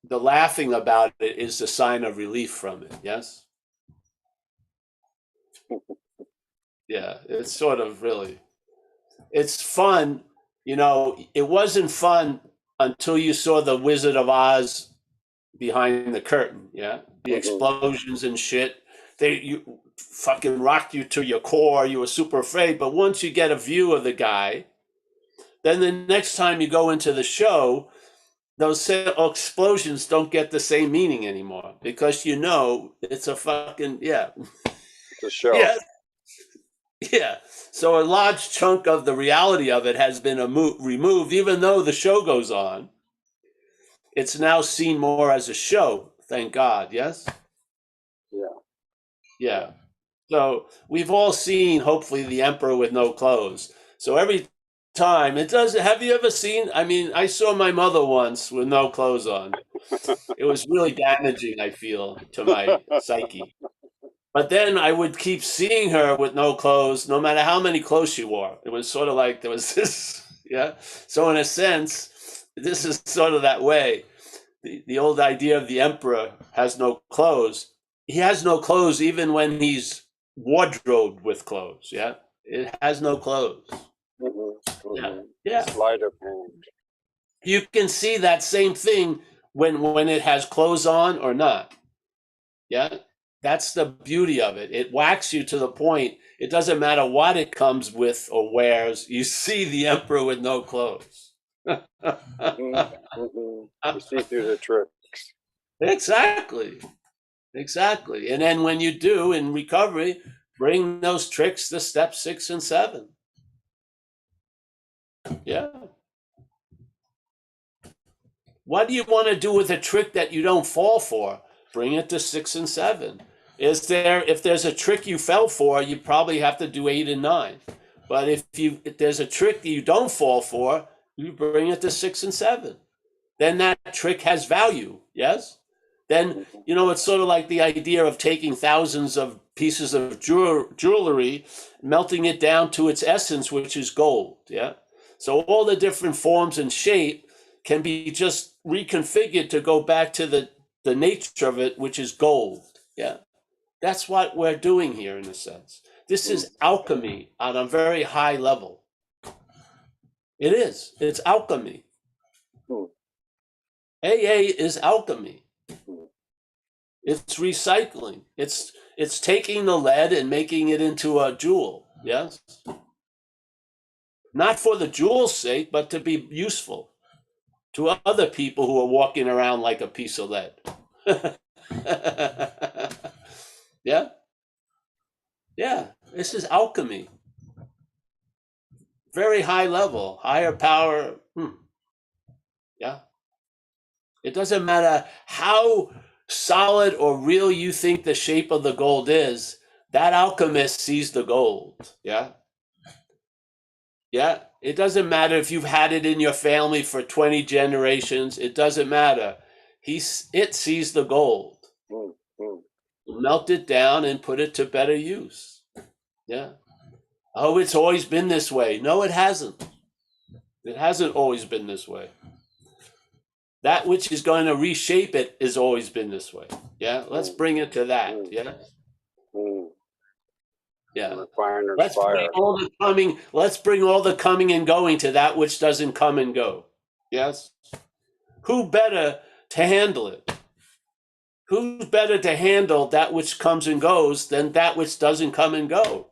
laughing about it is the sign of relief from it. Yes. Yeah, it's sort of really, it's fun. It wasn't fun until you saw the Wizard of Oz behind the curtain. Yeah, the explosions and shit. You fucking rocked you to your core. You were super afraid. But once you get a view of the guy, then the next time you go into the show, those explosions don't get the same meaning anymore because it's a fucking It's a show. Yeah. Yeah. So a large chunk of the reality of it has been removed, even though the show goes on. It's now seen more as a show, thank God, yes? Yeah. Yeah. So we've all seen, hopefully, The Emperor with No Clothes. So every time have you ever seen, I saw my mother once with no clothes on. It was really damaging, I feel, to my psyche. But then I would keep seeing her with no clothes, no matter how many clothes she wore. It was sort of like there was this, yeah. So in a sense, this is sort of that way. The old idea of the emperor has no clothes. He has no clothes even when he's wardrobed with clothes. Yeah, it has no clothes. Yeah. Sleight of hand. You can see that same thing when it has clothes on or not. Yeah. That's the beauty of it. It whacks you to the point. It doesn't matter what it comes with or wears. You see the emperor with no clothes. You see through the tricks. Exactly. And then when you do in recovery, bring those tricks to step 6 and 7. Yeah. What do you want to do with a trick that you don't fall for? Bring it to 6 and 7. If there's a trick you fell for, you probably have to do 8 and 9. But if there's a trick that you don't fall for, you bring it to 6 and 7. Then that trick has value. Yes. Then it's sort of like the idea of taking thousands of pieces of jewelry, melting it down to its essence, which is gold. Yeah. So all the different forms and shape can be just reconfigured to go back to the nature of it, which is gold. Yeah. That's what we're doing here, in a sense. This is alchemy on a very high level. It is. It's alchemy. AA is alchemy. It's recycling. It's taking the lead and making it into a jewel. Yes. Not for the jewel's sake, but to be useful to other people who are walking around like a piece of lead. Yeah. Yeah. This is alchemy. Very high level, higher power. Yeah. It doesn't matter how solid or real you think the shape of the gold is, that alchemist sees the gold. Yeah. Yeah. It doesn't matter if you've had it in your family for 20 generations. It doesn't matter. It sees the gold. Melt it down and put it to better use. Yeah. Oh, it's always been this way. No, it hasn't. It hasn't always been this way. That which is going to reshape it has always been this way. Yeah. Let's bring it to that. Yeah. Yeah. Let's bring all the coming and going to that which doesn't come and go. Yes. Who better to handle it? Who's better to handle that which comes and goes than that which doesn't come and go?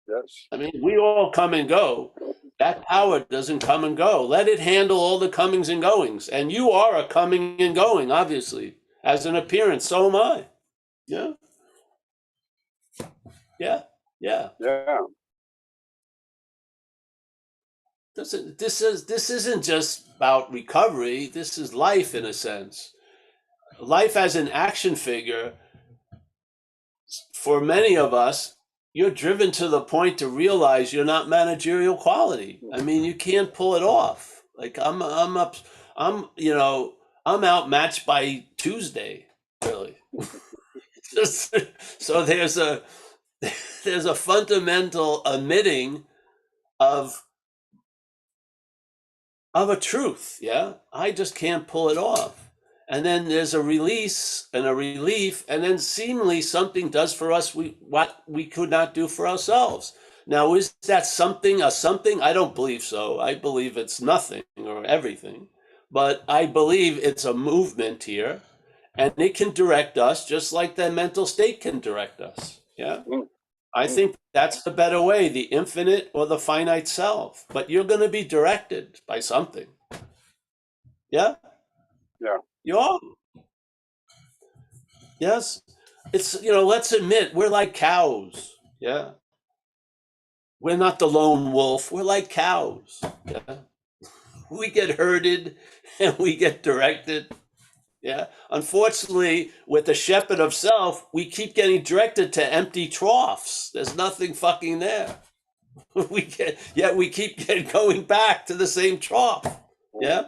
Yes. I mean, we all come and go. That power doesn't come and go. Let it handle all the comings and goings. And you are a coming and going, obviously. As an appearance, so am I. Yeah. Yeah. Yeah. Yeah. This isn't just about recovery. This is life in a sense. Life as an action figure, for many of us, you're driven to the point to realize you're not managerial quality. I mean, you can't pull it off. Like I'm I'm outmatched by Tuesday, really. Just, so there's a fundamental admitting of a truth. Yeah, I just can't pull it off. And then there's a release and a relief, and then seemingly something does for us what we could not do for ourselves. Now, is that something a something? I don't believe so. I believe it's nothing or everything, but I believe it's a movement here, and it can direct us just like the mental state can direct us. Yeah. I think that's the better way, the infinite or the finite self. But you're going to be directed by something. Yeah? Yeah. You are. Yes. It's, let's admit, we're like cows. Yeah. We're not the lone wolf. We're like cows. Yeah. We get herded and we get directed. Yeah. Unfortunately, with the shepherd of self, we keep getting directed to empty troughs. There's nothing fucking there. We keep going back to the same trough. Yeah.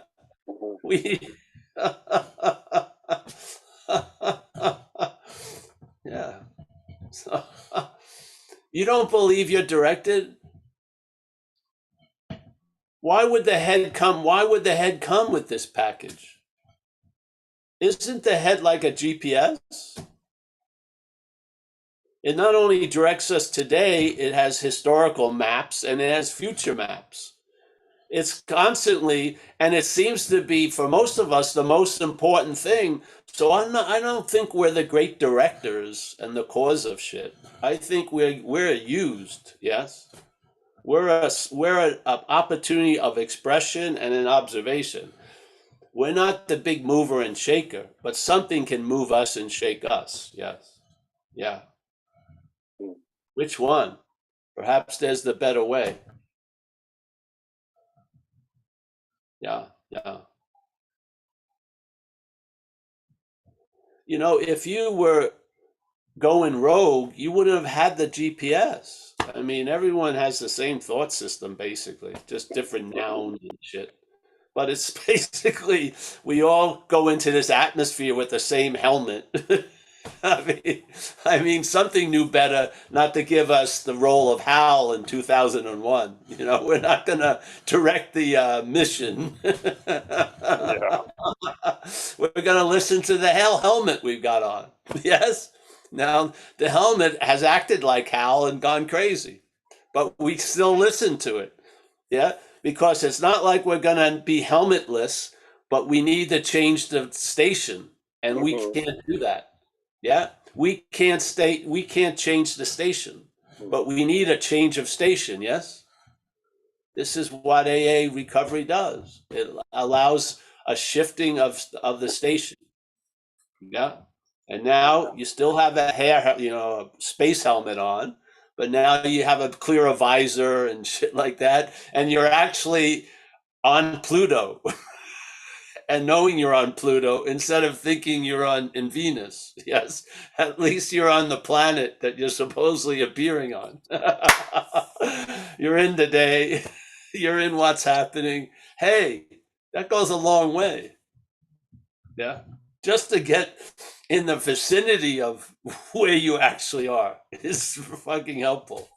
We yeah. So, you don't believe you're directed? Why would the head come? Why would the head come with this package? Isn't the head like a GPS? It not only directs us today, it has historical maps and it has future maps. It's constantly, and it seems to be for most of us the most important thing. So I don't think we're the great directors and the cause of shit. I think we're used. Yes, we're an opportunity of expression and an observation. We're not the big mover and shaker, but something can move us and shake us. Yes, yeah. Which one? Perhaps there's the better way. Yeah, yeah. If you were going rogue, you wouldn't have had the GPS. I mean, everyone has the same thought system, basically, just different nouns and shit. But it's basically, we all go into this atmosphere with the same helmet. I mean, something knew better not to give us the role of Hal in 2001. We're not going to direct the mission. Yeah. We're going to listen to the helmet we've got on. Yes. Now, the helmet has acted like Hal and gone crazy, but we still listen to it. Yeah. Because it's not like we're going to be helmetless, but we need to change the station, and we can't do that. Yeah. We can't change the station, but we need a change of station. Yes. This is what AA recovery does. It allows a shifting of the station. Yeah. And now you still have that a space helmet on, but now you have a clearer visor and shit like that. And you're actually on Pluto and knowing you're on Pluto instead of thinking you're in Venus. Yes. At least you're on the planet that you're supposedly appearing on. You're in the day. You're in what's happening. Hey, that goes a long way. Yeah. Just to get in the vicinity of where you actually are is fucking helpful.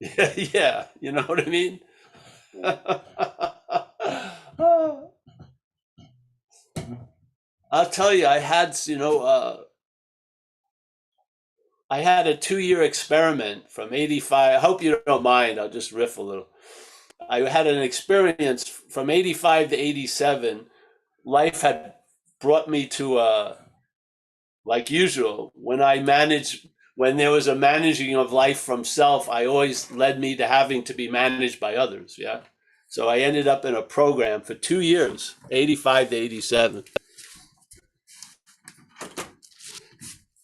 Yeah, yeah, you know what I mean? I'll tell you, I had a 2-year experiment from 85. I hope you don't mind. I'll just riff a little. I had an experience from 85 to 87. Life had brought me to like usual, when there was a managing of life from self, I always led me to having to be managed by others. Yeah. So I ended up in a program for 2 years, 85 to 87.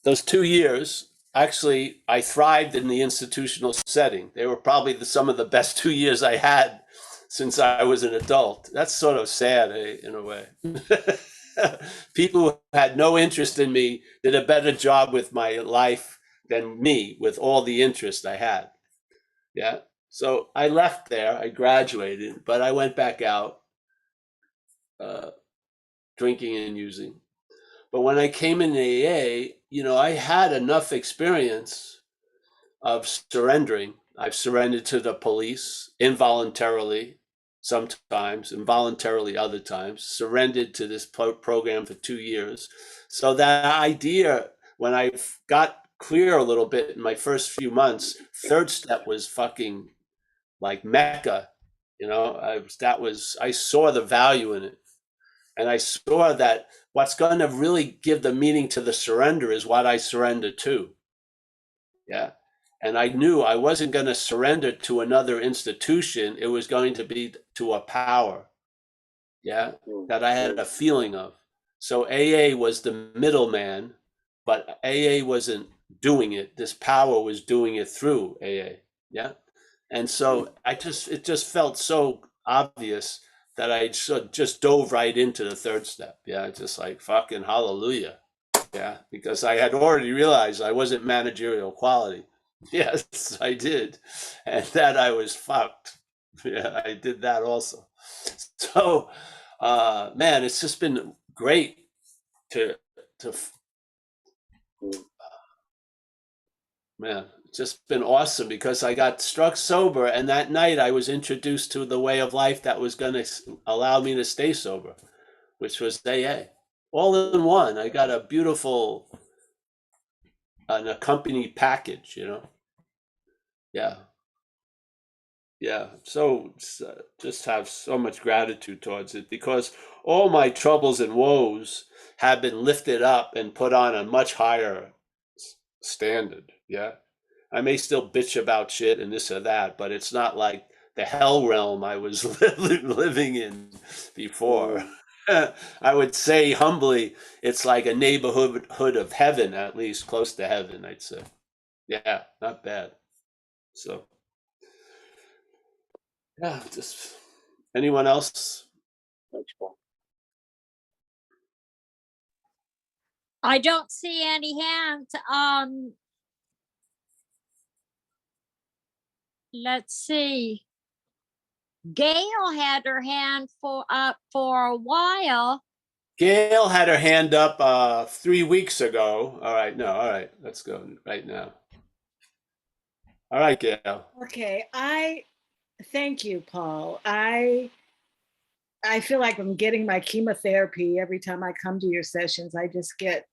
Those 2 years, actually, I thrived in the institutional setting. They were probably some of the best 2 years I had since I was an adult. That's sort of sad, in a way. People who had no interest in me did a better job with my life than me, with all the interest I had. Yeah. So I left there, I graduated, but I went back out drinking and using. But when I came in AA, I had enough experience of surrendering. I've surrendered to the police involuntarily, sometimes, involuntarily other times, surrendered to this program for 2 years. So that idea, when I got clear a little bit in my first few months, third step was fucking like Mecca. I saw the value in it. And I saw that what's going to really give the meaning to the surrender is what I surrender to. Yeah. And I knew I wasn't going to surrender to another institution. It was going to be to a power. Yeah. That I had a feeling of. So AA was the middleman, but AA wasn't doing it. This power was doing it through AA. Yeah. And so it just felt so obvious that I just dove right into the third step. Yeah. Just like fucking hallelujah. Yeah. Because I had already realized I wasn't managerial quality. Yes, I did. And that I was fucked. Yeah, I did that also. So, man, it's just been great to man, it's just been awesome because I got struck sober, and that night I was introduced to the way of life that was going to allow me to stay sober, which was AA. All in one. I got a beautiful, an accompanied package, Yeah. Yeah. So just have so much gratitude towards it because all my troubles and woes have been lifted up and put on a much higher standard. Yeah. I may still bitch about shit and this or that, but it's not like the hell realm I was living in before. I would say humbly, it's like a neighborhood of heaven, at least close to heaven, I'd say. Yeah, not bad. So, yeah, just anyone else? Thanks, Paul. I don't see any hands. Let's see. Gail had her hand up for a while. Gail had her hand up 3 weeks ago. All right, let's go right now. All right, Gail. Okay, thank you, Paul. I feel like I'm getting my chemotherapy every time I come to your sessions. I just get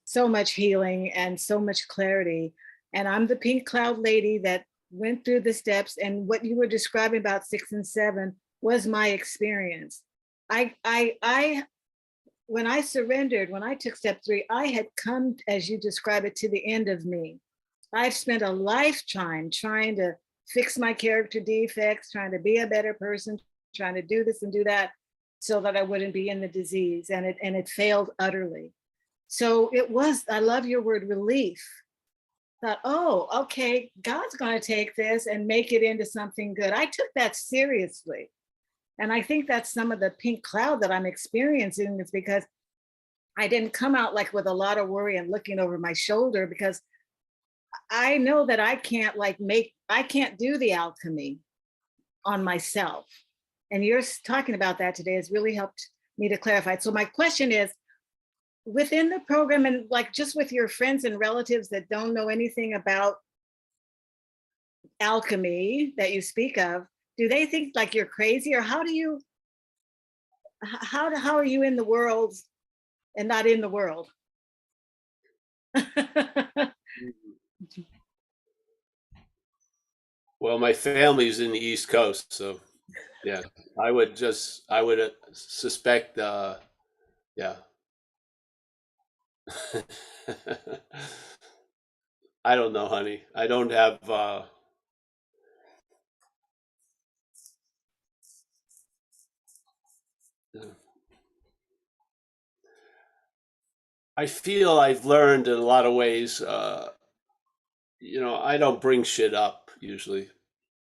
so much healing and so much clarity. And I'm the pink cloud lady that went through the steps, and what you were describing about 6 and 7 was my experience. When I surrendered, when I took step 3, I had come, as you describe it, to the end of me. I've spent a lifetime trying to fix my character defects, trying to be a better person, trying to do this and do that so that I wouldn't be in the disease, and it failed utterly. So it was, I love your word, relief. Thought, oh, okay, God's going to take this and make it into something good. I took that seriously. And I think that's some of the pink cloud that I'm experiencing, is because I didn't come out like with a lot of worry and looking over my shoulder, because I know that I can't do the alchemy on myself. And you're talking about that today has really helped me to clarify. So my question is, within the program, and like just with your friends and relatives that don't know anything about alchemy that you speak of, do they think like you're crazy, or how are you in the world and not in the world? Well, my family's in the East Coast, so yeah, I would suspect, yeah. I don't know, honey. I don't have, I feel I've learned in a lot of ways, I don't bring shit up usually.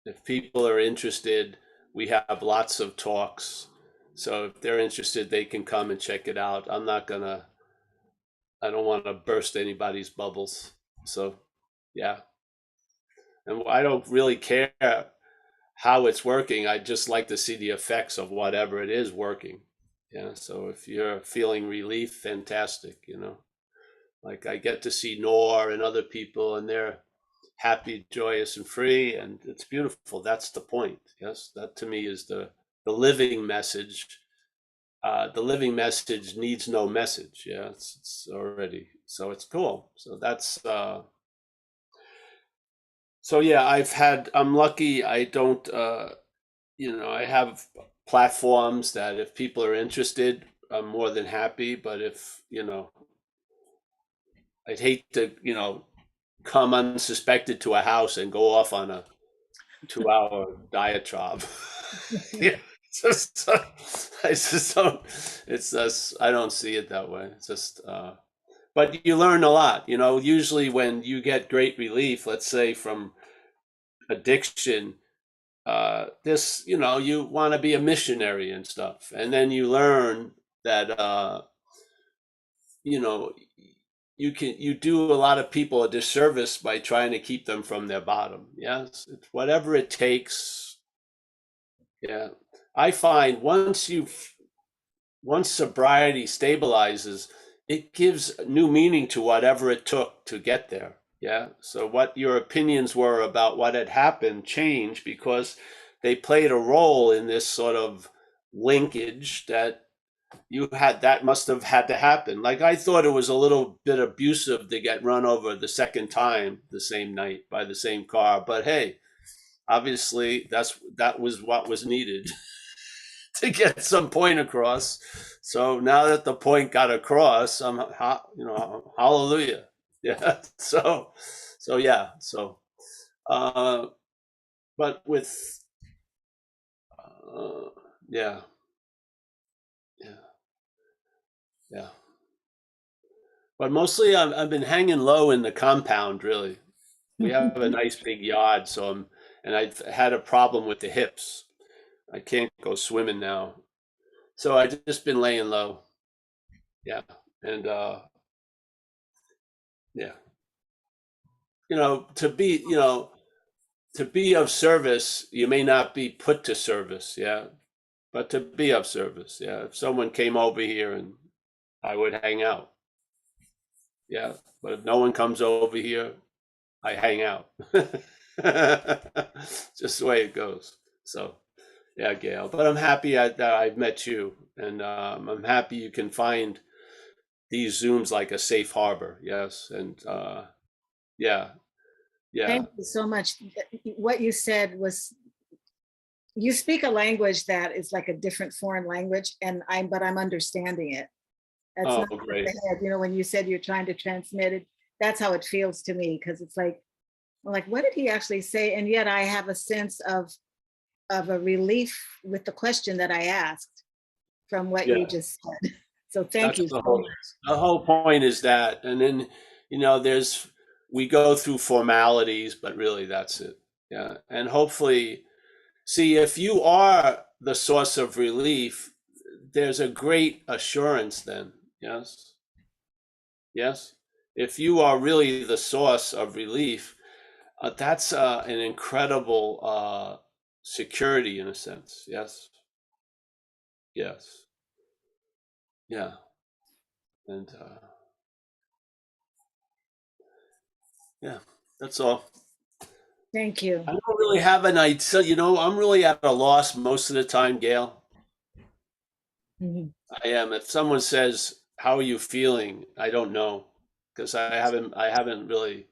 If people are interested, we have lots of talks. So if they're interested, they can come and check it out. I don't want to burst anybody's bubbles. So, yeah. And I don't really care how it's working. I just like to see the effects of whatever it is working. Yeah. So if you're feeling relief, fantastic. Like I get to see Nor and other people, and they're happy, joyous, and free, and it's beautiful. That's the point. Yes, that to me is the living message. The living message needs no message. Yeah, it's already, so it's cool. So that's so yeah. I'm lucky. I don't. I have platforms that if people are interested, I'm more than happy. But if I'd hate to come unsuspected to a house and go off on a 2-hour diatribe. Yeah, I just don't. It's just I don't see it that way. It's just, but you learn a lot. Usually when you get great relief, let's say from addiction, you want to be a missionary and stuff, and then you learn that you know you do a lot of people a disservice by trying to keep them from their bottom. Yes, it's whatever it takes. Yeah, I find once sobriety stabilizes, it gives new meaning to whatever it took to get there. Yeah. So what your opinions were about what had happened changed because they played a role in this sort of linkage that must have had to happen. Like I thought it was a little bit abusive to get run over the second time the same night by the same car, but hey, obviously that was what was needed to get some point across. So now that the point got across, hallelujah. Yeah. So yeah. So, uh, but with, uh, yeah, yeah, yeah. But mostly I've been hanging low in the compound, really. We have a nice big yard, and I've had a problem with the hips. I can't go swimming now. So I've just been laying low. Yeah. And, yeah, to be, to be of service, you may not be put to service, yeah, but to be of service, yeah. If someone came over here and I would hang out, yeah, but if no one comes over here, I hang out. Just the way it goes. So, yeah, Gail. But I'm happy that I've met you, and I'm happy you can find these Zooms like a safe harbor. Yes, and yeah, yeah. Thank you so much. What you said was, you speak a language that is like a different foreign language, but I'm understanding it. That's Oh, not great. the head. When you said you're trying to transmit it, that's how it feels to me, because it's like, what did he actually say? And yet I have a sense of a relief with the question that I asked from what Yeah. you just said. So thank That's you so much. the whole point is that, and then we go through formalities, but really that's it. Yeah, and hopefully, see if you are the source of relief, there's a great assurance then. Yes, yes. If you are really the source of relief, that's an incredible security in a sense. Yes, yes, yeah, and. Yeah, that's all. Thank you. I don't really have an idea. I'm really at a loss most of the time, Gail. Mhm. I am. If someone says, "How are you feeling?" I don't know because I haven't really.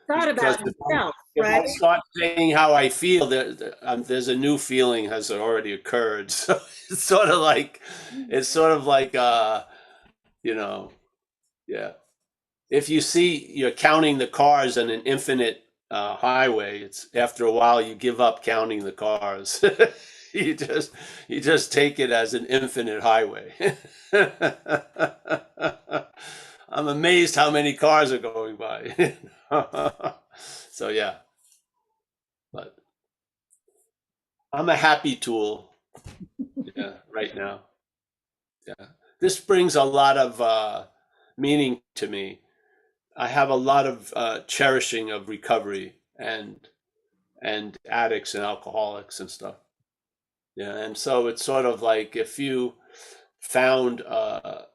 thought about Because himself, if I right? start saying how I feel, there's a new feeling has already occurred. So it's sort of like, you know, yeah. If you see you're counting the cars on an infinite highway, it's after a while you give up counting the cars. you just take it as an infinite highway. I'm amazed how many cars are going by. So yeah, but I'm a happy tool. Yeah, right now. Yeah, this brings a lot of meaning to me. I have a lot of cherishing of recovery and addicts and alcoholics and stuff. Yeah, and so it's sort of like if you found a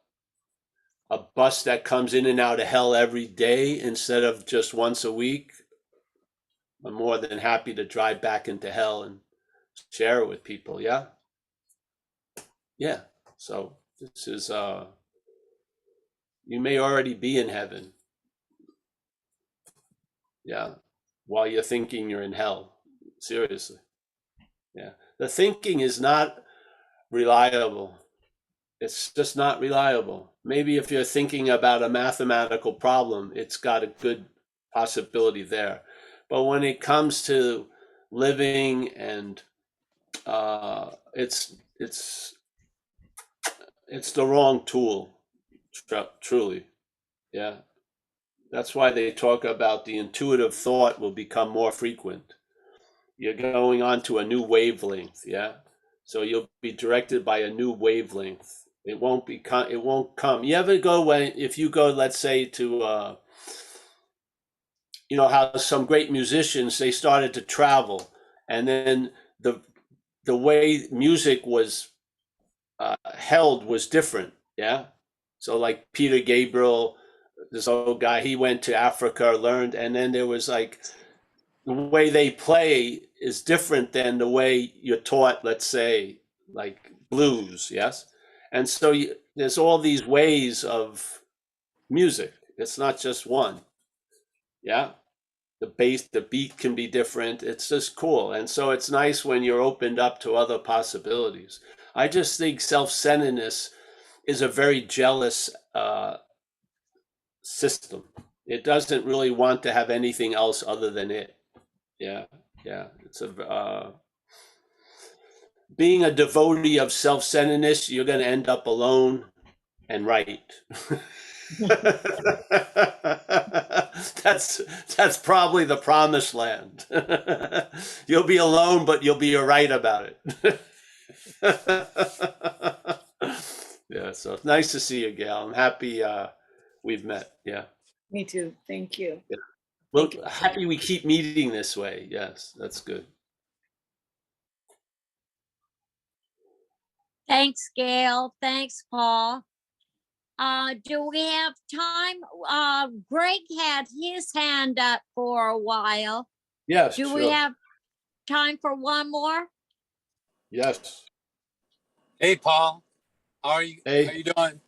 bus that comes in and out of hell every day instead of just once a week, I'm more than happy to drive back into hell and share it with people. Yeah, yeah. So this is you may already be in heaven. Yeah, while you're thinking you're in hell. Seriously. Yeah, the thinking is not reliable. It's just not reliable. Maybe if you're thinking about a mathematical problem, it's got a good possibility there. But when it comes to living and it's the wrong tool, truly. Yeah. That's why they talk about the intuitive thought will become more frequent. You're going on to a new wavelength, yeah? So you'll be directed by a new wavelength. It won't come. You ever go if you go, let's say, to how some great musicians, they started to travel, and then the way music was held was different, yeah? So like Peter Gabriel, this old guy, he went to Africa, learned, and then there was like the way they play is different than the way you're taught, let's say, like blues, yes? And so there's all these ways of music. It's not just one, yeah? The bass, the beat can be different. It's just cool. And so it's nice when you're opened up to other possibilities. I just think self-centeredness is a very jealous system. It doesn't really want to have anything else other than it. Yeah, yeah. It's being a devotee of self-centeredness, you're going to end up alone and right. that's probably the promised land. You'll be alone, but you'll be right about it. Yeah, so it's nice to see you, Gail. I'm happy we've met. Yeah. Me too. Thank you. Yeah. Well, Thank you. happy we keep meeting this way. Yes, that's good. Thanks, Gail. Thanks, Paul. Do we have time? Greg had his hand up for a while. Yes, Do sure. we have time for one more? Yes. Hey, Paul. How are you? Hey. How you doing?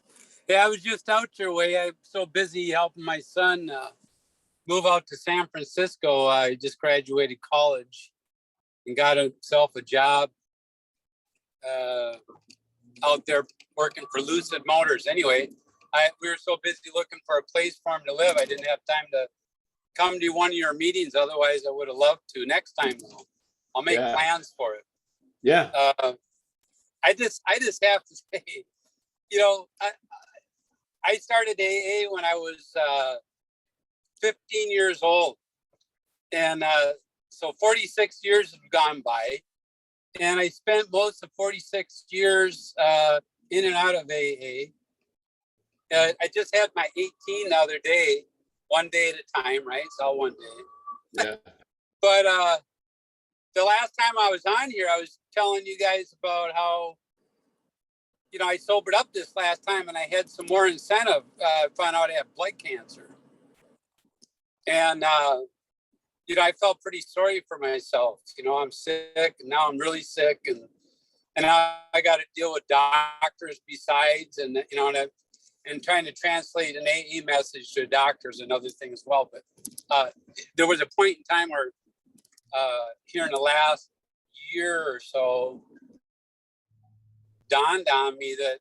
Hey, I was just out your way. I'm so busy helping my son move out to San Francisco. I just graduated college and got himself a job out there working for Lucid Motors. Anyway, we were so busy looking for a place for him to live. I didn't have time to come to one of your meetings. Otherwise, I would have loved to. Next time, though, I'll make plans for it. Yeah. I just have to say, I started AA when I was 15 years old. And so 46 years have gone by. And I spent most of 46 years in and out of AA. I just had my 18 the other day, one day at a time, right? It's all one day. Yeah. But the last time I was on here, I was telling you guys about how, I sobered up this last time and I had some more incentive. Found out I have blood cancer. And, I felt pretty sorry for myself. I'm sick and now I'm really sick. And now I got to deal with doctors besides, and, and trying to translate an AA message to doctors and other things as well. But there was a point in time where here in the last year or so, dawned on me that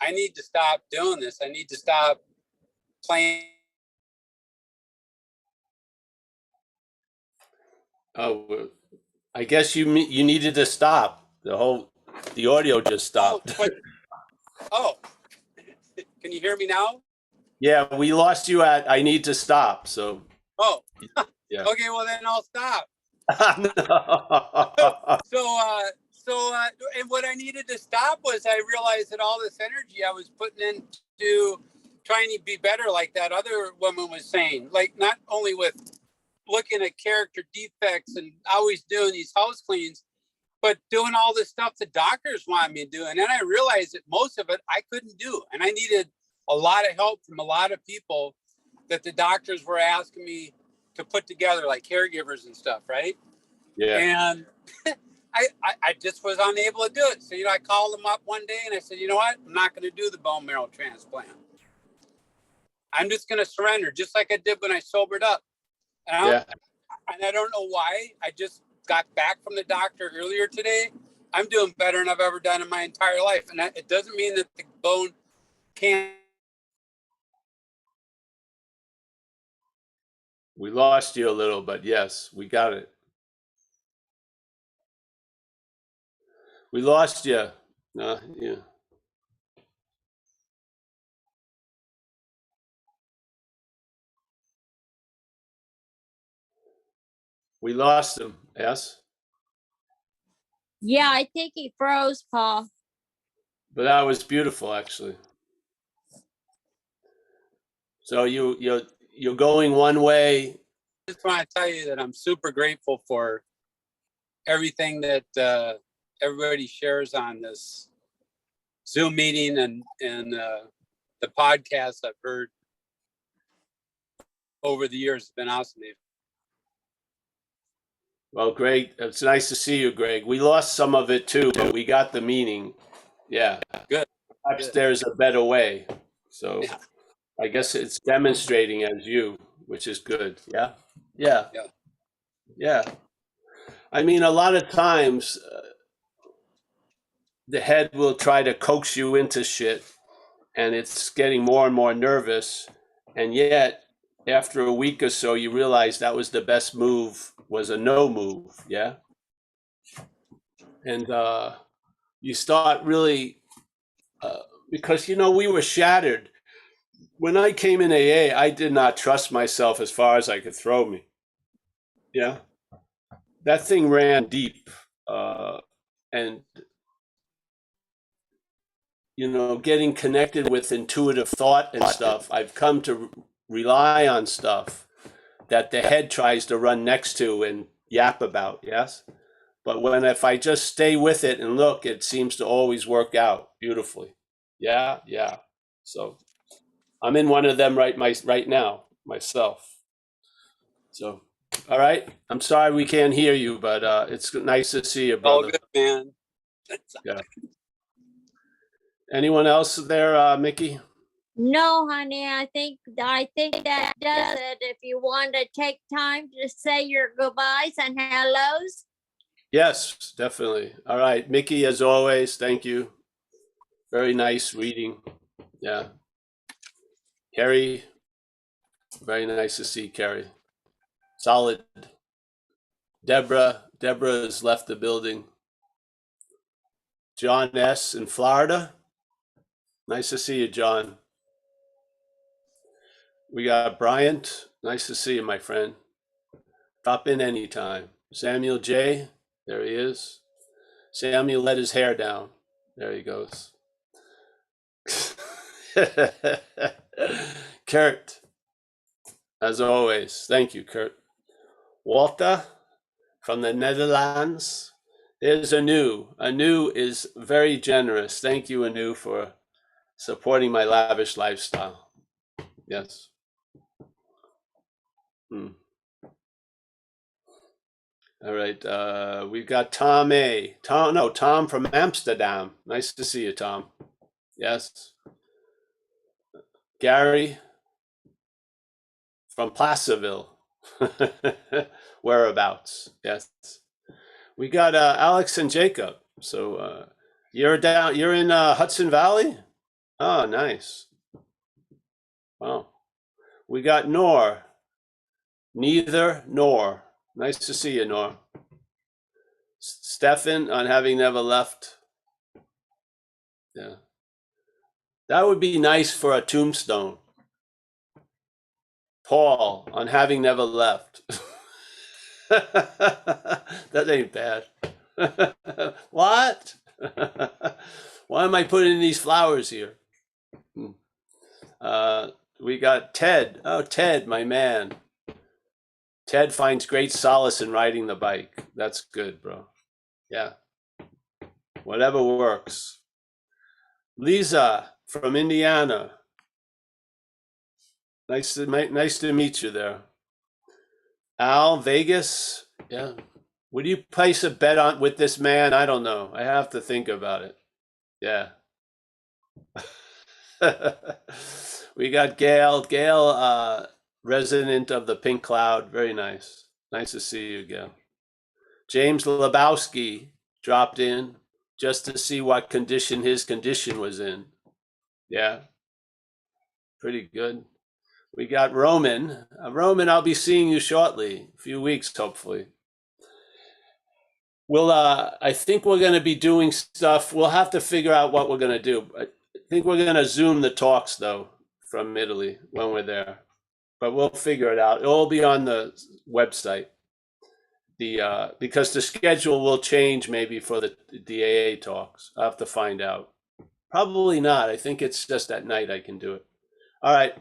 I need to stop doing this. I need to stop playing. Oh, I guess you needed to stop. The audio just stopped. Oh, can you hear me now? Yeah, we lost you at I need to stop. So Oh, yeah. okay. Well, then I'll stop. And what I needed to stop was I realized that all this energy I was putting into trying to be better, like that other woman was saying, like not only with looking at character defects and always doing these house cleans, but doing all this stuff the doctors want me to do. And then I realized that most of it I couldn't do. And I needed a lot of help from a lot of people that the doctors were asking me to put together, like caregivers and stuff, right? Yeah. And I just was unable to do it. So, I called them up one day and I said, you know what? I'm not going to do the bone marrow transplant. I'm just going to surrender, just like I did when I sobered up. And I don't know why. I just got back from the doctor earlier today. I'm doing better than I've ever done in my entire life. And it doesn't mean that the bone can't. We lost you a little, but yes, we got it. We lost you. Yeah. We lost him. Yes. Yeah, I think he froze, Paul. But that was beautiful, actually. So you're going one way. I just want to tell you that I'm super grateful for everything that everybody shares on this Zoom meeting and the podcast I've heard over the years. It's been awesome, Dave. Well, Greg, it's nice to see you, Greg. We lost some of it too, but we got the meaning. Yeah. Good. Perhaps there's a better way. So Yeah. I guess it's demonstrating as you, which is good. Yeah. Yeah. Yeah. Yeah. I mean, a lot of times the head will try to coax you into shit, and it's getting more and more nervous. And yet, after a week or so, you realize that was the best move, was a no move. Yeah. And you start really, because, we were shattered. When I came in AA, I did not trust myself as far as I could throw me. Yeah. That thing ran deep. And, getting connected with intuitive thought and stuff, I've come to rely on stuff that the head tries to run next to and yap about. Yes. But if I just stay with it and look, it seems to always work out beautifully. Yeah. Yeah. So I'm in one of them right now myself. So, all right. I'm sorry we can't hear you, but it's nice to see you, brother. All good, man. Yeah. Anyone else there, Mickey? No, honey, I think that does it. If you want to take time to say your goodbyes and hellos. Yes, definitely. All right, Mickey, as always, thank you. Very nice reading. Yeah. Carrie, very nice to see Carrie. Solid. Deborah has left the building. John S. in Florida. Nice to see you, John. We got Bryant. Nice to see you, my friend. Drop in anytime. Samuel J. There he is. Samuel let his hair down. There he goes. Kurt, as always, thank you, Kurt. Walter from the Netherlands. There's Anu. Anu is very generous. Thank you, Anu, for supporting my lavish lifestyle. Yes. All right. We've got Tom A. Tom from Amsterdam. Nice to see you, Tom. Yes. Gary from Placerville. Whereabouts? Yes. We got Alex and Jacob. So you're in Hudson Valley? Oh, nice. Wow. We got Nor. Neither nor. Nice to see you, Nor. Stefan on having never left. Yeah. That would be nice for a tombstone. Paul on having never left. That ain't bad. What? Why am I putting these flowers here? We got Ted. Oh, Ted, my man. Ted finds great solace in riding the bike. That's good, bro. Yeah. Whatever works. Lisa from Indiana. Nice to meet you there. Al, Vegas. Yeah. Would you place a bet on with this man? I don't know. I have to think about it. Yeah. We got Gail. Gail, resident of the Pink Cloud. Very nice. Nice to see you, Gail. James Lebowski dropped in just to see what condition his condition was in. Yeah. Pretty good. We got Roman. Roman, I'll be seeing you shortly. A few weeks, hopefully. I think we're going to be doing stuff. We'll have to figure out what we're going to do. I think we're going to Zoom the talks, though, from Italy when we're there. But we'll figure it out. It'll all be on the website. Because the schedule will change maybe for the AA talks. I'll have to find out. Probably not. I think it's just at night I can do it. All right.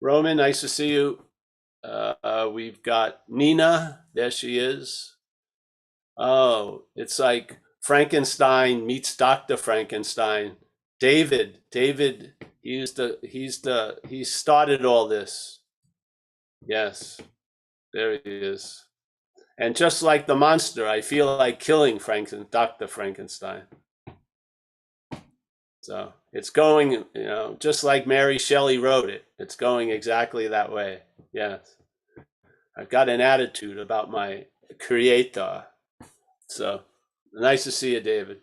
Roman, nice to see you. We've got Nina. There she is. Oh, it's like Frankenstein meets Dr. Frankenstein. David, he started all this. Yes, there he is. And just like the monster, I feel like killing Dr. Frankenstein. So it's going, just like Mary Shelley wrote it. It's going exactly that way. Yes. I've got an attitude about my creator. So nice to see you, David,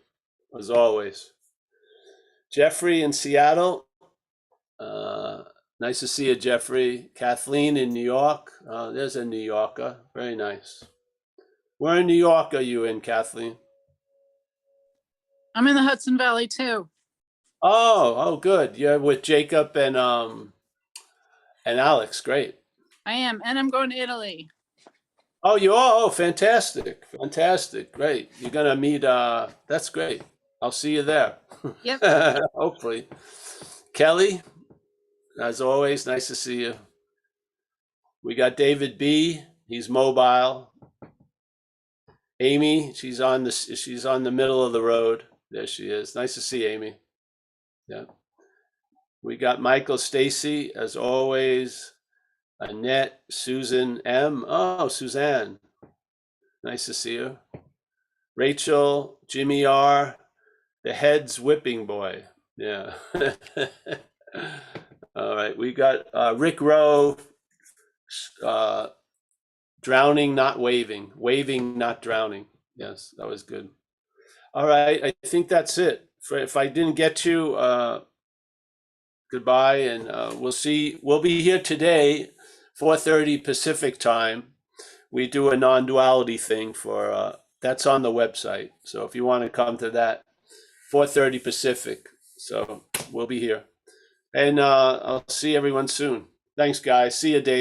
as always. Jeffrey in Seattle. Nice to see you, Jeffrey. Kathleen in New York. There's a New Yorker. Very nice. Where in New York are you in, Kathleen? I'm in the Hudson Valley too. Oh, good. You're with Jacob and Alex. Great. I am, and I'm going to Italy. Oh, you are? Oh, fantastic. Fantastic. Great. You're going to meet, that's great. I'll see you there. Yep. Hopefully. Kelly, as always, nice to see you. We got David B. He's mobile. Amy, she's on the middle of the road. There she is. Nice to see Amy. Yeah. We got Michael Stacy, as always. Annette, Susan M. Oh, Suzanne. Nice to see you. Rachel, Jimmy R. The head's whipping boy. Yeah. All right. We got Rick Rowe. Drowning, not waving. Waving, not drowning. Yes, that was good. All right. I think that's it. If I didn't get you, goodbye. And we'll be here today, 4:30 Pacific time. We do a non-duality thing for that's on the website. So if you want to come to that, 4:30 Pacific. So we'll be here. And I'll see everyone soon. Thanks, guys. See you, Dave.